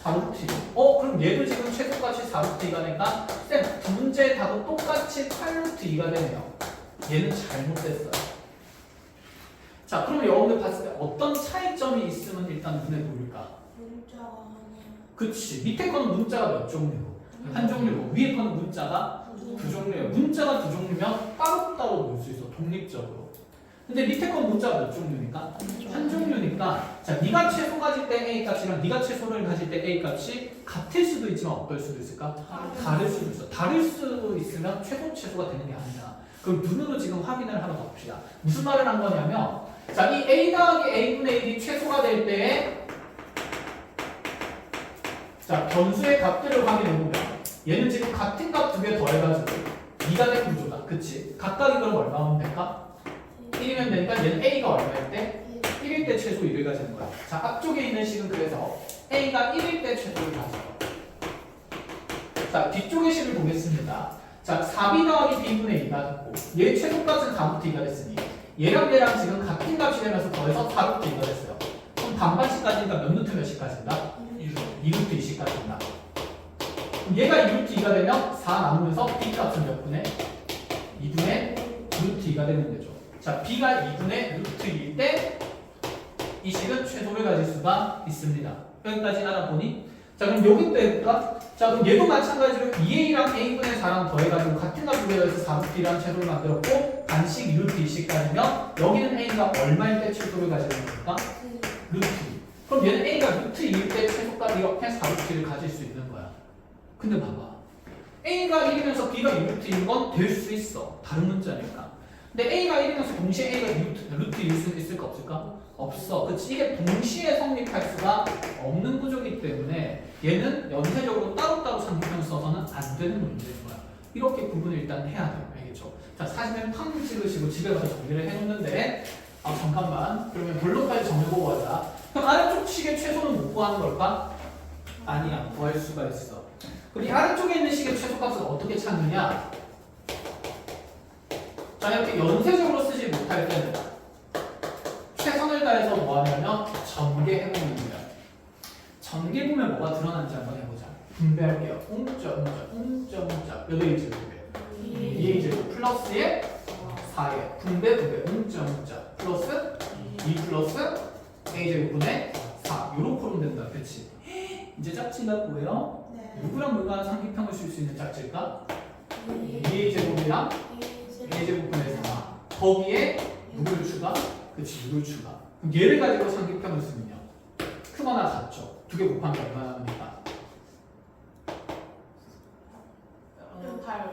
4루트 2. 그럼 얘도 지금 최소값이 4루트 2가 되니까 쌤, 두 문제의 답은 똑같이 8루트 2가 되네요. 얘는 잘못됐어요. 자, 그러면 여러분들 봤을 때 어떤 차이점이 있으면 일단 눈에 보일까? 그치. 밑에 거는 문자가 몇 종류고 한 종류고 위에 거는 문자가 두 종류예요. 문자가 두 종류면 따로따로 볼 수 있어. 독립적으로. 근데 밑에 건 문자가 몇 종류니까? 한 종류니까 자, 네가 최소 가질 때 A 값이랑 네가 최소를 가질 때 A 값이 같을 수도 있지만 어떨 수도 있을까? 다를 수도 있어. 다를 수 있으면 최소가 되는 게 아니잖아. 그럼 눈으로 지금 확인을 하러 가봅시다. 무슨 말을 한 거냐면 자, 이 A 더하기 A분의 1이 최소가 될 때에 자, 변수의 값들을 확인해보면 얘는 지금 같은 값 두 개 더해가지고 2가 된 구조다. 그치? 각각이 그럼 얼마면 될까? 1이면 되니까 얘는 A가 얼마일 때? 1일 때 최소 1을 가지는 거야. 자, 앞쪽에 있는 식은 그래서 A가 1일 때 최소를 가져요. 자, 뒤쪽의 식을 보겠습니다. 자, 4B 더하기 B분의 2가 됐고 얘 최소값은 4루트 2가 됐으니 얘랑 지금 같은 값이 되면서 더해서 4루트 2가 됐어요. 그럼 반반씩 가지니까 몇 루트 몇씩 가진다? 2루트 2씩 가진다. 얘가 2루트 2가 되면 4 나누면서 B 값은 몇 분의? 2분의 루트 2가 되는 거죠. 자, B가 2분의 루트 2일 때 이 식은 최소를 가질 수가 있습니다. 여기까지 알아보니? 자, 그럼 여기 또 해볼까? 자, 그럼 얘도 마찬가지로 2A랑 A분의 4랑 더해가지고 같은 값을 구해서 4루트랑 최소를 만들었고 반씩 2루트 2씩 가지면 여기는 A가 얼마일 때 최소를 가지는 겁니까? 루트 2. 그럼 얘는 A가 루트 2일 때 최소값 이렇게 4루트를 가질 수 있는 거야. 근데 봐봐. A가 1이면서 B가 2루트 1인 건 될 수 있어. 다른 문자니까. 근데 A가 1이면서 동시에 A가 루트 1일 수 있을까 없을까? 없어. 그치? 이게 동시에 성립할 수가 없는 구조이기 때문에 얘는 연쇄적으로 따로따로 상기평 써서는 안 되는 문제인 거야. 이렇게 구분을 일단 해야 돼요. 알겠죠? 자, 사진을 팡 찍으시고 집에 가서 정리를 해놓는데 잠깐만. 그러면 본론까지 정리보고 가자. 그럼 아래쪽 식의 최소는 못 구하는 걸까? 아니야. 구할 수가 있어. 그럼 이 아래쪽에 있는 식의 최소값을 어떻게 찾느냐? 자, 이렇게 연쇄적으로 쓰지 못할 때는 최선을 다해서 뭐 하냐면 전개해보는 거예요. 전개보면 뭐가 드러난지 한번 해보자. 분배할게요. 웅짜. 몇 A제곱이에요? 2A제곱 플러스에 4에 분배 웅짜 플러스 2 플러스 A제곱분의 4 요렇게 하면 된다. 그치? 이제 짝지가 뭐예요? 누구랑 누가 상기평을 쓸 수 있는 짝지일까? 2A제곱이랑 A제곱분의 4 거기에 누구를 추가? 그치, 누구를 추가. 그럼 얘를 가지고 상기평을 쓰면요 크거나 같죠? 두 개 곱하면 얼마나 합니까? 8.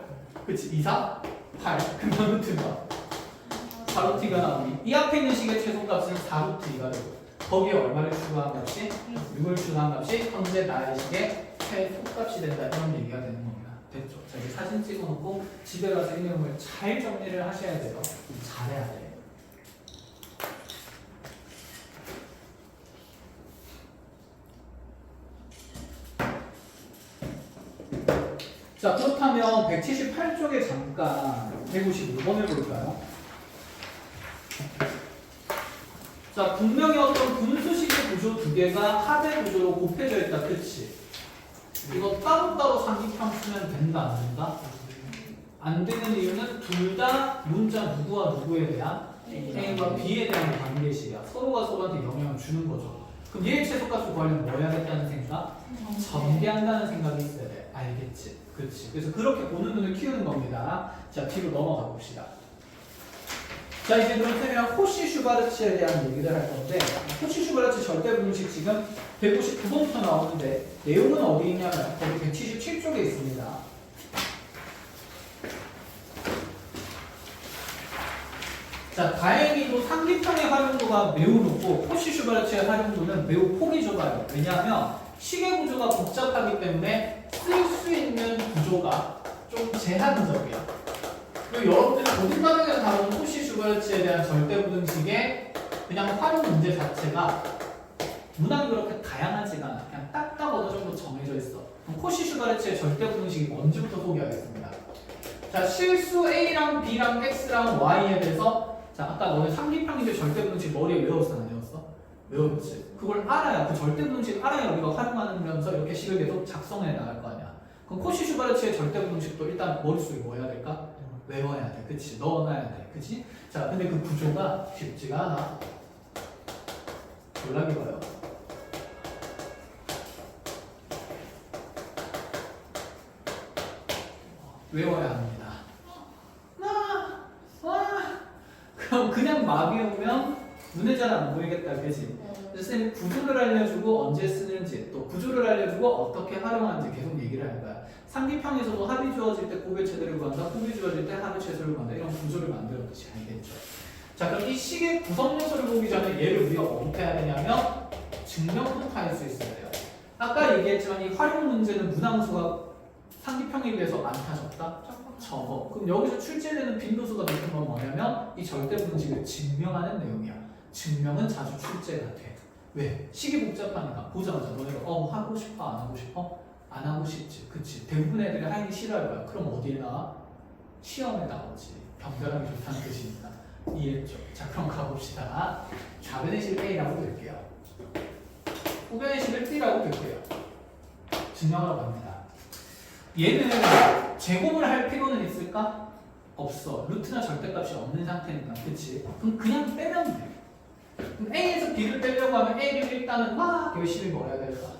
그치 2, 4, 8 그럼 루트가 4루트가 나오니 이 앞에 있는 식의 최소값은 4루트가 되고 거기에 얼마를 추가한 값이 6을 추가한 값이 현재 나의 식의 최소값이 된다 이런 얘기가 되는 겁니다. 됐죠? 자 이제 사진 찍어놓고 집에 가서 이 내용을 잘 정리를 하셔야 돼요. 잘해야 돼. 자 그렇다면 178쪽에 잠깐 155번 해볼까요? 자 분명히 어떤 분수식의 구조 두 개가 합의 구조로 곱해져 있다 그치? 이거 따로따로 상기평 쓰면 된다 안 된다? 안 되는 이유는 둘 다 문자 누구와 누구에 대한 A와 B에 대한 관계식이야. 서로가 서로한테 영향을 주는 거죠. 그럼 얘의 최소값을 구하려면 뭐 해야 되냐는 생각? 전개한다는 생각이 있어야 돼. 알겠지? 그렇지. 그래서 그렇게 보는 눈을 키우는 겁니다. 자, 뒤로 넘어가 봅시다. 자, 이제 그렇다면 코시 슈바르츠에 대한 얘기를 할 건데, 코시 슈바르츠 절대분식 지금 159번부터 나오는데, 내용은 어디 있냐면, 거기 177쪽에 있습니다. 자, 다행히도 상기평의 활용도가 매우 높고, 코시 슈바르츠의 활용도는 매우 폭이 좁아요. 왜냐하면, 시계 구조가 복잡하기 때문에 쓸 수 있는 구조가 좀 제한적이야. 그리고 여러분들이 고등과정에서 다루는 코시 슈바르츠에 대한 절대부등식의 그냥 활용 문제 자체가 문항이 그렇게 다양하지가 않아. 그냥 딱딱 어느 정도 정해져 있어. 그럼 코시 슈바르츠의 절대부등식이 뭔지부터 소개하겠습니다. 자, 실수 A랑 B랑 X랑 Y에 대해서 자, 아까 너네 상기평인데 절대부등식 머리에 외웠어 안 외웠어? 외웠지. 그걸 알아야 그 절대부등식 알아야 우리가 활용하면서 이렇게 식을 계속 작성해 나갈 거 아니야. 그럼 코시 슈바르츠의 절대부등식도 일단 머릿속에 뭐 해야 될까? 외워야 돼. 그치? 넣어놔야 돼. 그치? 자, 근데 그 구조가 쉽지가 않아. 졸라 길어요. 외워야 합니다. 그럼 그냥 막 외우면 눈에 잘 안 보이겠다. 그치? 그래서 선생님이 구조를 알려주고 언제 쓰는지 또 구조를 알려주고 어떻게 활용하는지 계속 얘기를 할 거야. 상기평에서도 합이 주어질 때 곱의 최대를 구한다. 곱이 주어질 때 합의 최소를 구한다. 이런 구조를 만들었듯이 알겠죠. 자, 그럼 이 식의 구성 요소를 보기 전에 얘를 우리가 어떻게 해야 되냐면 증명부터 할 수 있어야 돼요. 아까 얘기했지만 이 활용 문제는 문항수가 상기평에 비해서 많다 적다? 적어. 그럼 여기서 출제되는 빈도수가 높은 건 뭐냐면 이 절대분식을 증명하는 내용이야. 증명은 자주 출제가 돼. 왜? 식이 복잡하니까. 보자마자 너네가 하고 싶어? 안 하고 싶어? 안 하고 싶지. 그치? 대부분 애들이 하기 싫어할 거야. 그럼 어디에 나와? 시험에 나오지. 변별하기 좋다는 뜻이니까. 이해했죠? 자, 그럼 가봅시다. 좌변의 식을 A라고 볼게요. 우변의 식을 B라고 볼게요. 증명하러 갑니다. 얘는 제곱을 할 필요는 있을까? 없어. 루트나 절대값이 없는 상태니까. 그치? 그럼 그냥 빼면 돼. 그럼 A에서 B를 빼려고 하면 A를 일단은 막 열심히 뭐 해야 될까?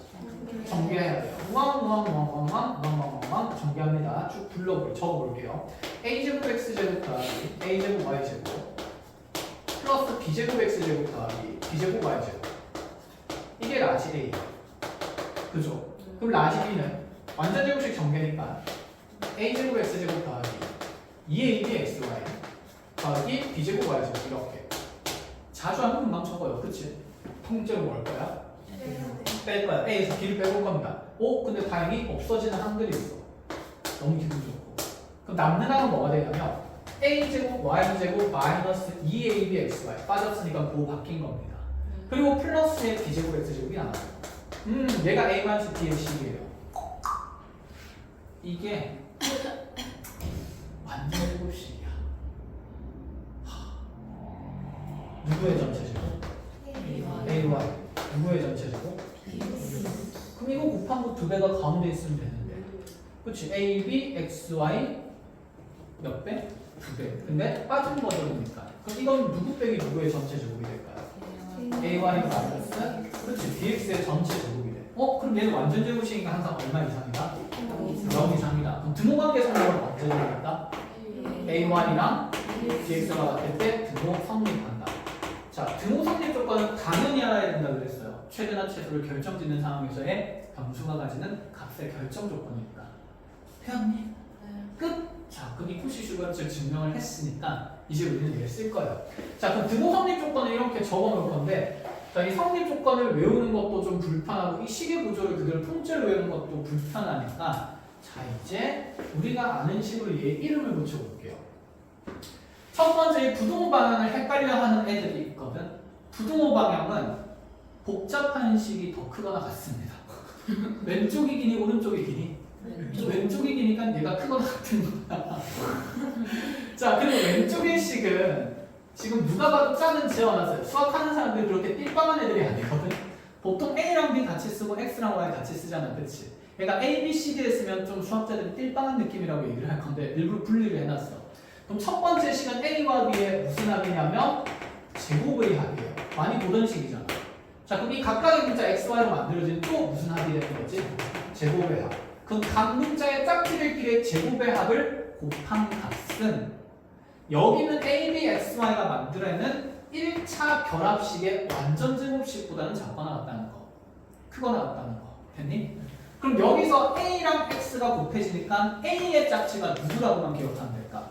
정비해야 돼요. 우왕 정비합니다. 쭉 적어볼게요. A제곱 X제곱 더하기 A제곱 Y제곱 플러스 B제곱 X제곱 더하기 B제곱 Y제곱 이게 라지 A. 그죠? 그럼 라지 B는 완전 제곱식 정계니까 A제곱 X제곱 더하기 2AB XY 더하기 B제곱 Y제곱 이렇게 자주 하면 금방 적어요. 그치? 통째로 뭘 거야? 뺄 거야. A에서 B를 빼볼 겁니다. 근데 다행히 없어지는 항들이 있어. 너무 기분 좋고. 그럼 남는 항은 뭐가 되냐면 A제곱 Y제곱 마이너스 2AB XY 빠졌으니까 그거 바뀐 겁니다. 그리고 플러스의 B제곱 X제곱이 나와요. 얘가 A-B의 식이에요. 이게 완전 제곱식이야. 누구의 전체 제곱? AY. 누구의 전체 제곱? 그럼 이거 곱한 거 두 배가 가운데 있으면 되는데. 그렇지? AB, XY 몇 배? 두 배. 근데 빠진 버전이니까. 그럼 이건 누구 빼기 누구의 전체 제곱이 될까요? AY 마이너스 그렇지. BX의 전체 제곱이 돼. 그럼 얘는 완전 제곱식이니까 항상 얼마 이상이다? 0 이상이다. 그럼 등호 관계 성립은 언제 되겠다? A1이랑 BX가 같을 때 등호 성립한다. 자, 등호 성립 조건은 당연히 알아야 된다 그랬어요. 최대나 최소를 결정짓는 상황에서의 변수가 가지는 값의 결정 조건입니다. 태연님, 끝. 자, 그럼 이 코시 슈바르츠를 증명을 했으니까 이제 우리는 얘를 쓸 거예요. 자, 그럼 등호 성립 조건을 이렇게 적어놓을 건데, 자, 이 성립 조건을 외우는 것도 좀 불편하고 이 식의 구조를 그대로 통째로 외우는 것도 불편하니까, 자, 이제 우리가 아는 식으로 얘 이름을 붙여볼게요. 첫 번째 부등호 방향을 헷갈려하는 애들이 있거든. 부등호 방향은 복잡한 식이 더 크거나 같습니다. 왼쪽이 기니 오른쪽이 기니? 왼쪽이 기니까 얘가 크거나 같은 거야. 자, 그리고 왼쪽의 식은 지금 누가 봐도 짝은 지어놨어요. 수학하는 사람들이 그렇게 삘빵한 애들이 아니거든. 보통 A랑 B 같이 쓰고 X랑 Y 같이 쓰잖아, 그렇지? 얘가 A, B, C, D 했으면 좀 수학자들이 삘빵한 느낌이라고 얘기를 할 건데 일부러 분리를 해놨어. 그럼 첫 번째 식은 A와 B의 무슨 합이냐면 제곱의 합이에요. 많이 보던 식이잖아. 자, 그럼 이 각각의 문자 X, Y로 만들어진 또 무슨 합이 되는 거지? 제곱의 합. 그럼 각 문자의 짝지들끼리의 제곱의 합을 곱한 값은 여기는 A, B, X, Y가 만들어내는 1차 결합식의 완전 제곱식보다는 작거나 같다는 거. 크거나 같다는 거. 됐니? 그럼 여기서 A랑 X가 곱해지니까 A의 짝지가 누구라고만 기억하면 될까?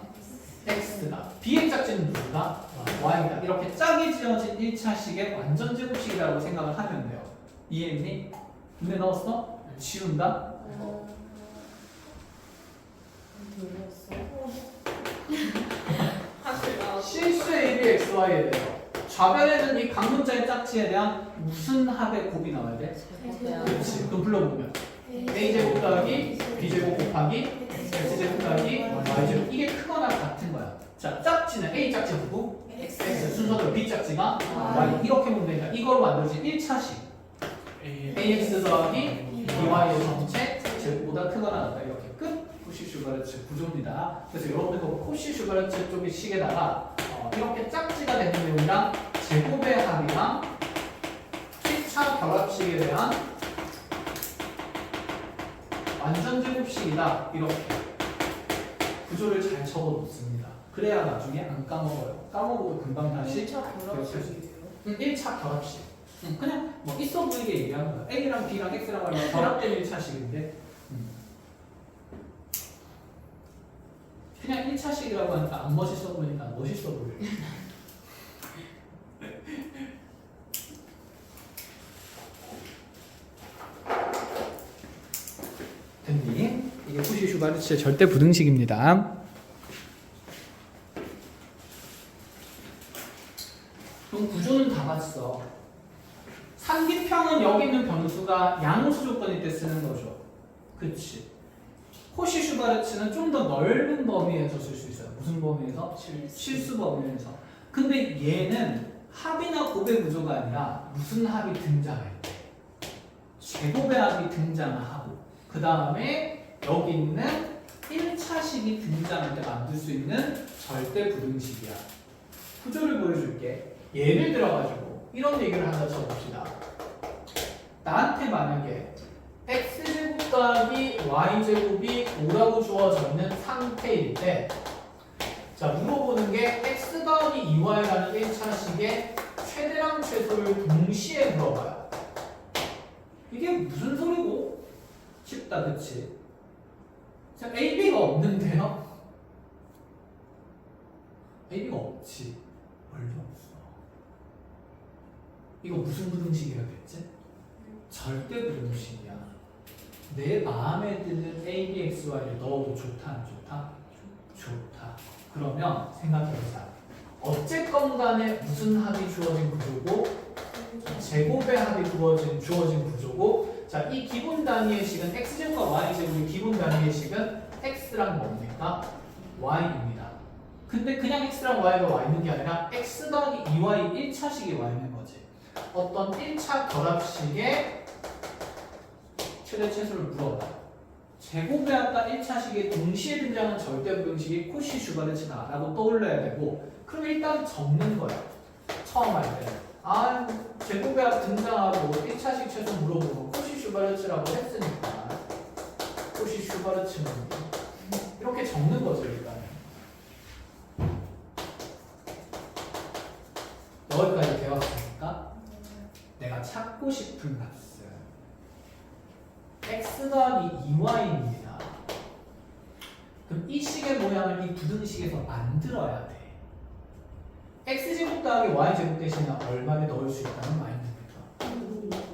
X다. B의 짝지는 누구다? Y다. 이렇게 짝이 지어진 1차식의 완전 제곱식이라고 생각을 하면 돼요. 이해했니? 문제 넣었어? 지운다? 실수 A, B, X, Y에 대해서 좌변에는 이 각 문자의 짝지에 대한 무슨 합의 곱이 나와야 돼? 그렇지. 그럼 불러보면 A제곱 더하기 B제곱 곱하기 X제곱 더하기 Y제곱. 이게 크거나 같은 거야. 자, 짝지는 A 짝지 누구? X. 순서대로 B 짝지가 Y. 이렇게 보면 되니까 이거로 만들어진 1차식 AX 더하기 BY의 전체 제곱보다 크거나 같다. 이렇게 끝. 코시 슈바르츠 구조입니다. 그래서 여러분들도 코시 슈바르츠 쪽의 식에다가 이렇게 짝지가 되는 내용이랑 제곱의 합이랑 1차 결합식에 대한 완전 제곱식이다. 이렇게 구조를 잘 적어 놓습니다. 그래야 나중에 안 까먹어요. 까먹어도 금방 다시 1차 결합식. 그냥 뭐 있어 보이게 얘기하는 거야. A랑 B랑 X랑 Y랑 결합된 1차식인데 그냥 1차식이라고 하니까 안 멋있어 보이니까 멋있어 보여요. 됐니? 이게 코시 슈바르츠의 절대 부등식입니다. 그럼 구조는 다 봤어. 상기평은 여기 있는 변수가 양수 조건일 때 쓰는 거죠. 그치? 코시 슈바르츠는 좀 더 넓은 범위에서 쓸 수 있어요. 무슨 범위에서? 실수 범위에서. 근데 얘는 합이나 곱의 구조가 아니라 무슨 합이 등장할 때 제곱의 합이 등장하고 그 다음에 여기 있는 1차식이 등장할 때 만들 수 있는 절대 부등식이야. 구조를 보여줄게. 예를 들어가지고 이런 얘기를 하나 쳐봅시다. 나한테 만약에 x제곱 더하기 y제곱이 5라고 주어져 있는 상태일 때 자, 물어보는 게 x 더하기 2y라는 1차식의 최대랑 최소를 동시에 물어봐요. 이게 무슨 소리고? 쉽다, 그치? 자, a, b가 없는데요? a, b가 없지. 원래 없어. 이거 무슨 부등식이라겠지? 절대 부등식이야. 내 마음에 드는 A, B, X, Y를 넣어도 좋다, 안 좋다? 좋다. 그러면 생각해보자. 어쨌건 간에 무슨 합이 주어진 구조고 제곱의 합이 주어진 구조고 자, 이 기본 단위의 식은 X제곱과 Y제곱의 기본 단위의 식은 X랑 뭡니까? Y입니다. 근데 그냥 X랑 Y가 와 있는 게 아니라 X 더하기 2Y 1차식이 와 있는 거지. 어떤 1차 결합식의 최대 최소를 물어봐. 제곱의 합과 1차식이 동시에 등장한 절대 부등식이 코시 슈바르츠다 라고 떠올려야 되고 그럼 일단 적는 거야. 처음 할 때. 아, 제곱의 합 등장하고 1차식 최소 물어보고 코시 슈바르츠라고 했으니까 코시 슈바르츠는 이렇게 적는 거죠 일단. 여기까지 배웠으니까 내가 찾고 싶은 값은 x 더하기 2y입니다. 문자량을 이 부등식에서 만들어야 돼. x제곱 더하기 y제곱 대신에 얼마를 넣을 수 있다는 마인드입니다.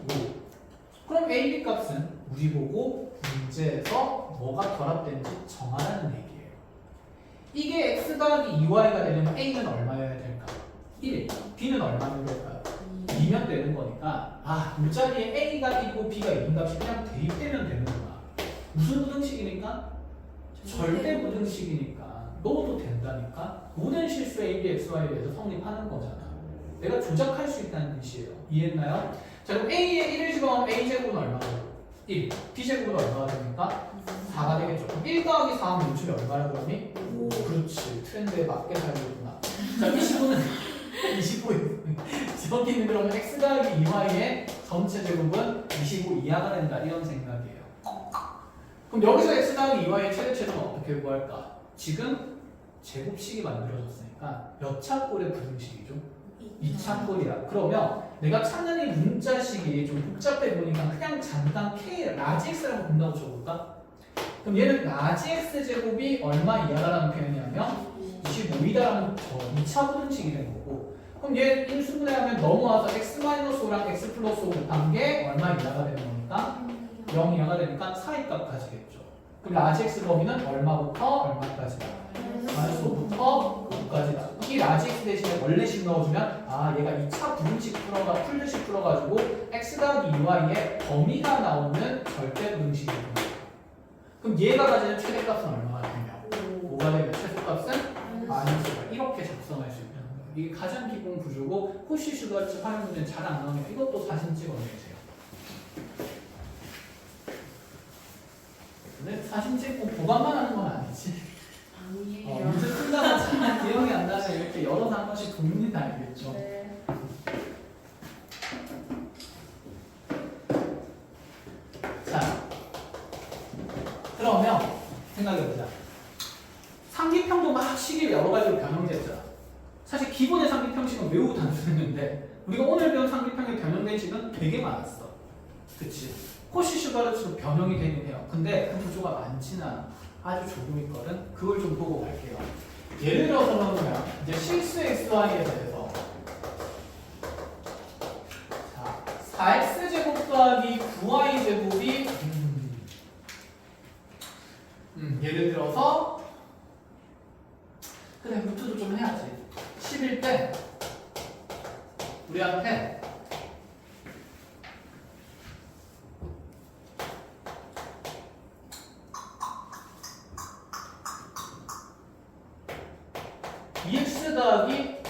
5. 그럼 a, b 값은 우리 보고 문제에서 뭐가 결합된지 정하라는 얘기예요. 이게 x 더하기 2y가 되려면 a는 얼마여야 될까? 1. b는 얼마면 될까요? 2면 되는 거니까 이 자리에 a가 1이고 b가 2인 값이 그냥 대입되면 되는구나. 무슨 부등식이니까? 절대 부등식이니까 넣어도 된다니까. 모든 실수 a, b, x, y에 대해서 성립하는 거잖아. 내가 조작할 수 있다는 뜻이에요. 이해했나요? 자, 그럼 a에 1을 집어넣으면 a제곱은 얼마고? 1. b제곱은 얼마가 됩니까? 4가 되겠죠. 그럼 1 더하기 4하면 요즘에 얼마라고 하니? 5. 그렇지. 트렌드에 맞게 살고있구나. 자, 25는 25. 저기 있는 그러면 x 더하기 2y의 전체 제곱은 25 이하가 된다. 이런 생각이에요. 그럼 여기서 x 더하기 2y의 최대체는 어떻게 구할까? 지금 제곱식이 만들어졌으니까 몇 차 꼴의 부등식이죠? 2차 꼴이야. 그러면 내가 찾는 이 문자식이 좀 복잡해 보니까 그냥 잠깐 k 라지 x라고 본다고 적어볼까? 그럼 얘는 라지 x 제곱이 얼마 이하다라는 표현이냐면 25이다라는 2차 부등식이 된 거고, 그럼 얘 인수분해하면 넘어와서 x-5랑 x 플러스 5 곱한 게 얼마 이하가 되는 거니까 0 이하가 되니까 사이값 가지겠죠. 그럼 라지 x 범위는 얼마부터 얼마까지다? 마이너스 5부터 5까지다. 이 라지 x 대신에 원래식 넣어주면 얘가 2차 부등식 풀듯이 풀어가지고 x 더하기 2y의 범위가 나오는 절대 부등식이 됩니다. 그럼 얘가 가지는 최대값은 얼마가 되냐? 5가 되면 최소값은 마이너스가 이렇게 작성할 수 있는 거예요. 이게 가장 기본 구조고 코시 슈가르츠 활용 문제는 잘 안 나오니까 이것도 사진 찍어내세요. 근데 사진 찍고 보관만 하는 건 아니지. 아니에요. 문제 풀다가 참 기억이 안 나면 이렇게 열어서 한 번씩 돕니다. 알겠죠? 네. 자, 그러면 생각해보자. 상기평도 막 식이 여러 가지로 변형됐잖아. 사실 기본의 상기평식은 매우 단순했는데 우리가 오늘 배운 상기평의 변형된 식은 되게 많았어. 그치? 코시 슈가르츠도 변형이 되긴 해요. 근데 그 구조가 많지는 않아. 아주 조금 있거든. 그걸 좀 보고 갈게요. 예를 들어서 그러면 이제 실수 xy에 대해서 자, 4x제곱 더하기 9y제곱이 예를 들어서 그래 루트도 좀 해야지. 10일 때 우리한테 EX 더하기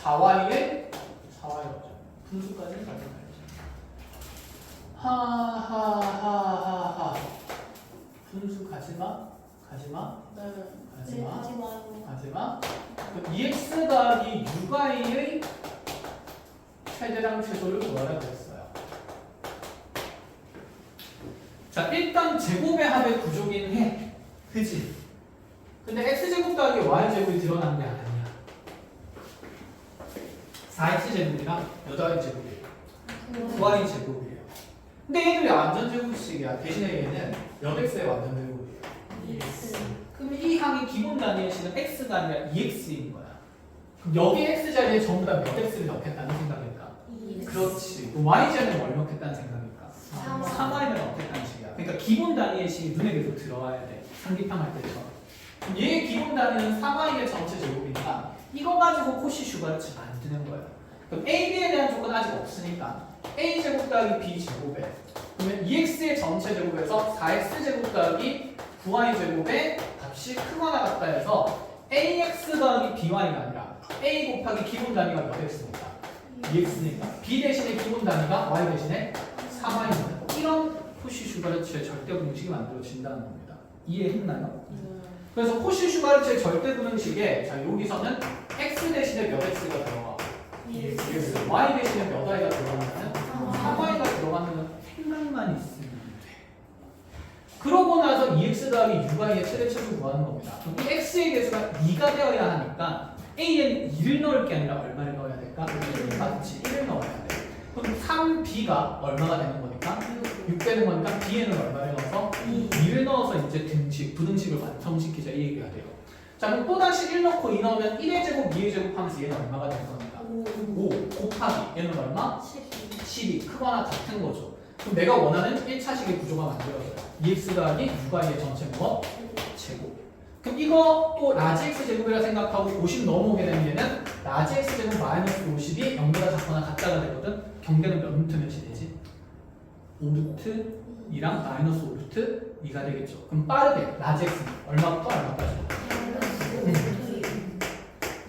4Y의 4Y죠. 분수까지는 가져가야지. 하하하하하. 분수 가지마. 가지마. 네. 네, 가지마. 하지 마요. 가지마. 그럼 EX 더하기 6Y의 최대랑 최소를 구하라 그랬어요. 자, 일단 제곱의 합의 구조긴 해. 그치? 근데 x제곱 더하기 y제곱이 드러난 게 아니야. 4x제곱이랑 8y제곱이에요. 9y제곱이에요. 근데 얘들이 완전 제곱식이야. 대신에 얘는 여백수의 완전 제곱이에요. 그럼 이 항의 기본 단위의 식은 x가 아니라 2x인 거야. 그럼 여기 x 자리에 전부 다 몇 x를 넣겠다는 생각일까? 그렇지. 그럼 y 자리에 뭘 넣겠다는 생각일까? 3y를 넣겠다는 식이야. 그러니까 기본 단위의 식이 눈에 계속 들어와야 돼. 상기평 할 때처럼. 얘의 기본 단위는 3y의 전체 제곱이니까 이거 가지고 코시 슈가르츠 만드는 거예요. 그럼 a, b에 대한 조건 아직 없으니까 a 제곱 더하기 b 제곱에 그러면 2x의 전체 제곱에서 4x 제곱 더하기 9y 제곱의 값이 크거나 같다 해서 ax 더하기 by가 아니라 a 곱하기 기본 단위가 몇 x입니까? 2x니까 b 대신에 기본 단위가 y 대신에 3y입니다. 이런 코시 슈가르츠의 절대 공식이 만들어진다는 겁니다. 이해했나요? 그래서 코시 슈가르츠의 절대 분응식에 자 여기서는 x 대신에 몇 x가 들어가? y 대신에 몇 y가 들어가면 3y가 들어가면 생각만 있으면 돼. 그러고 나서 2x 더하기 6y의 최대치를 구하는 겁니다. 그럼 이 x의 개수가 2가 되어야 하니까 a에는 2를 넣을 게 아니라 얼마를 넣어야 될까? 맞지? 1을 넣어야 돼. 그럼 3b가 얼마가 되는 거니까? 6 되는 거니까 b에는 얼마를 넣어서? 2를 넣어서 이제 등식, 부등식을 완성시키자 이 얘기가 돼요. 자 그럼 또다시 1 넣고 2 넣으면 1의 제곱 2의 제곱 하면서 얘는 얼마가 될 겁니다. 5 곱하기 얘는 얼마? 12 크거나 같은 거죠. 그럼 내가 원하는 1차식의 구조가 만들어져요. 2x 더하기 6y의 전체 무엇? 제곱. 그럼 이거 또 라지 x 제곱이라 생각하고 50 넘어오게 되면 얘는 라지 x 제곱 마이너스 50이 0보다 작거나 같다가 되거든. 경계는 몇 루트 몇이 되지? 5루트 2랑 마이너스 5루트 2가 되겠죠. 그럼 빠르게 라지 x는 얼마부터 얼마까지?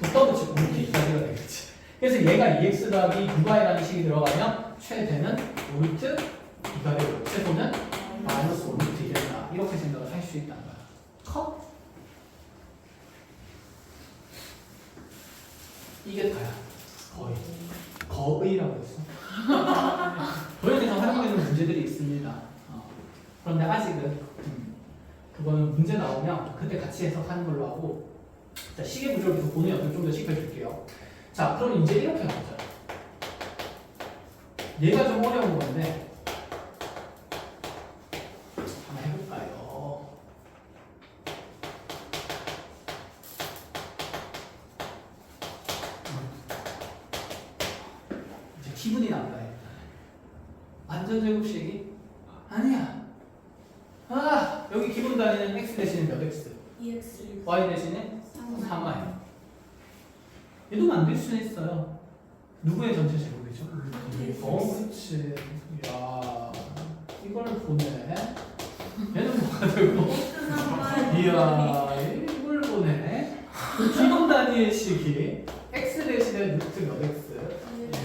붙어붙이고 5루트 2까지가 되겠지. 그래서 얘가 2x 더하기 6y라는 식이 들어가면 최대는 5루트 2가 되고 최소는 마이너스 5루트 2가 된다. 이렇게 생각을 할 수 있다는 거야. 컷? 이게 다야. 거의라고 했어. 도형에서 활용되는 문제들이 있습니다. 그런데 아직은 그거는 문제 나오면 그때 같이 해석하는 걸로 하고, 자 시계 구조를 계속 보는 연습 좀 더 시켜줄게요. 자 그럼 이제 이렇게 가보자. 얘가 좀 어려운 건데 한번 해볼까요? 이제 기분이 난다. 완전 제곱식이 아니야. 아 여기 기본 단위는 x 대신에 몇 x? y 대신에 3y. 얘도 만들 수는 있어요. 누구의 전체 제곱이죠? 그치. 야 이걸 보네. 얘는 뭐가 되고? 이야 이걸 보네. 기본 단위의 식이 x 대신에 루트 몇 x?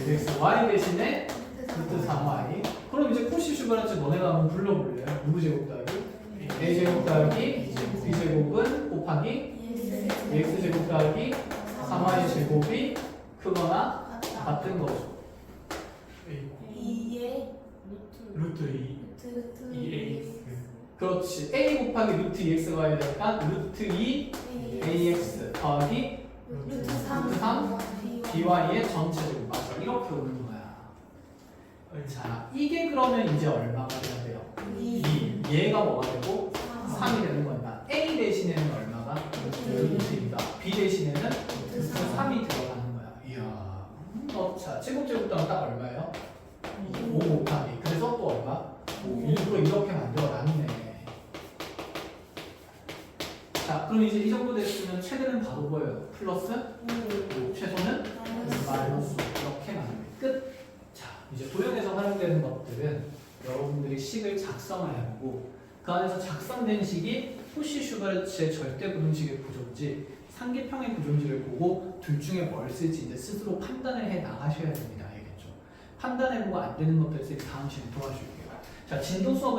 x, y 대신에 루트 3y. 그럼 이제 코시 슈바르츠 너네가 한번 불러볼래? 누구 제곱 더하기? a 제곱 더하기 b 제곱은 곱하기 x 제곱 더하기 3y 제곱이 크거나 같은 거죠. 루트 2ax. 그렇지. a 곱하기 루트 2xy에 되니까 루트 2ax 더하기 루트 3 by의 전체 제곱. 맞아. 이렇게 오는 거야. 자, 이게 그러면 이제 얼마가 돼야 돼요? 2. 얘가 뭐가 되고 3이 되는 거니까 a 대신에는 얼마가? 루트 2가. b 대신에는 루트 3이 들어가는 거야. 이야. 자, 제곱제곱당은 딱 얼마예요? 5 곱하기. 그래서 또 얼마? 5. 일부러 이렇게 만들어 놨네. 자, 그럼 이제 이 정도 됐으면 최대는 바로 뭐예요? 플러스 5. 최소는 마이너스 5. 이렇게 나누면 끝. 자, 이제 도형에서 활용되는 것들은 여러분들이 식을 작성을 해보고 그 안에서 작성된 식이 코시 슈바르츠의 절대 부등식의 구조인지 상계평의 구조인지를 보고 둘 중에 뭘 쓸지 이제 스스로 판단을 해 나가셔야 됩니다. 알겠죠? 판단해보고 안 되는 것들 쓸 다음 시간에 도와줄게요. 자, 진도 수업은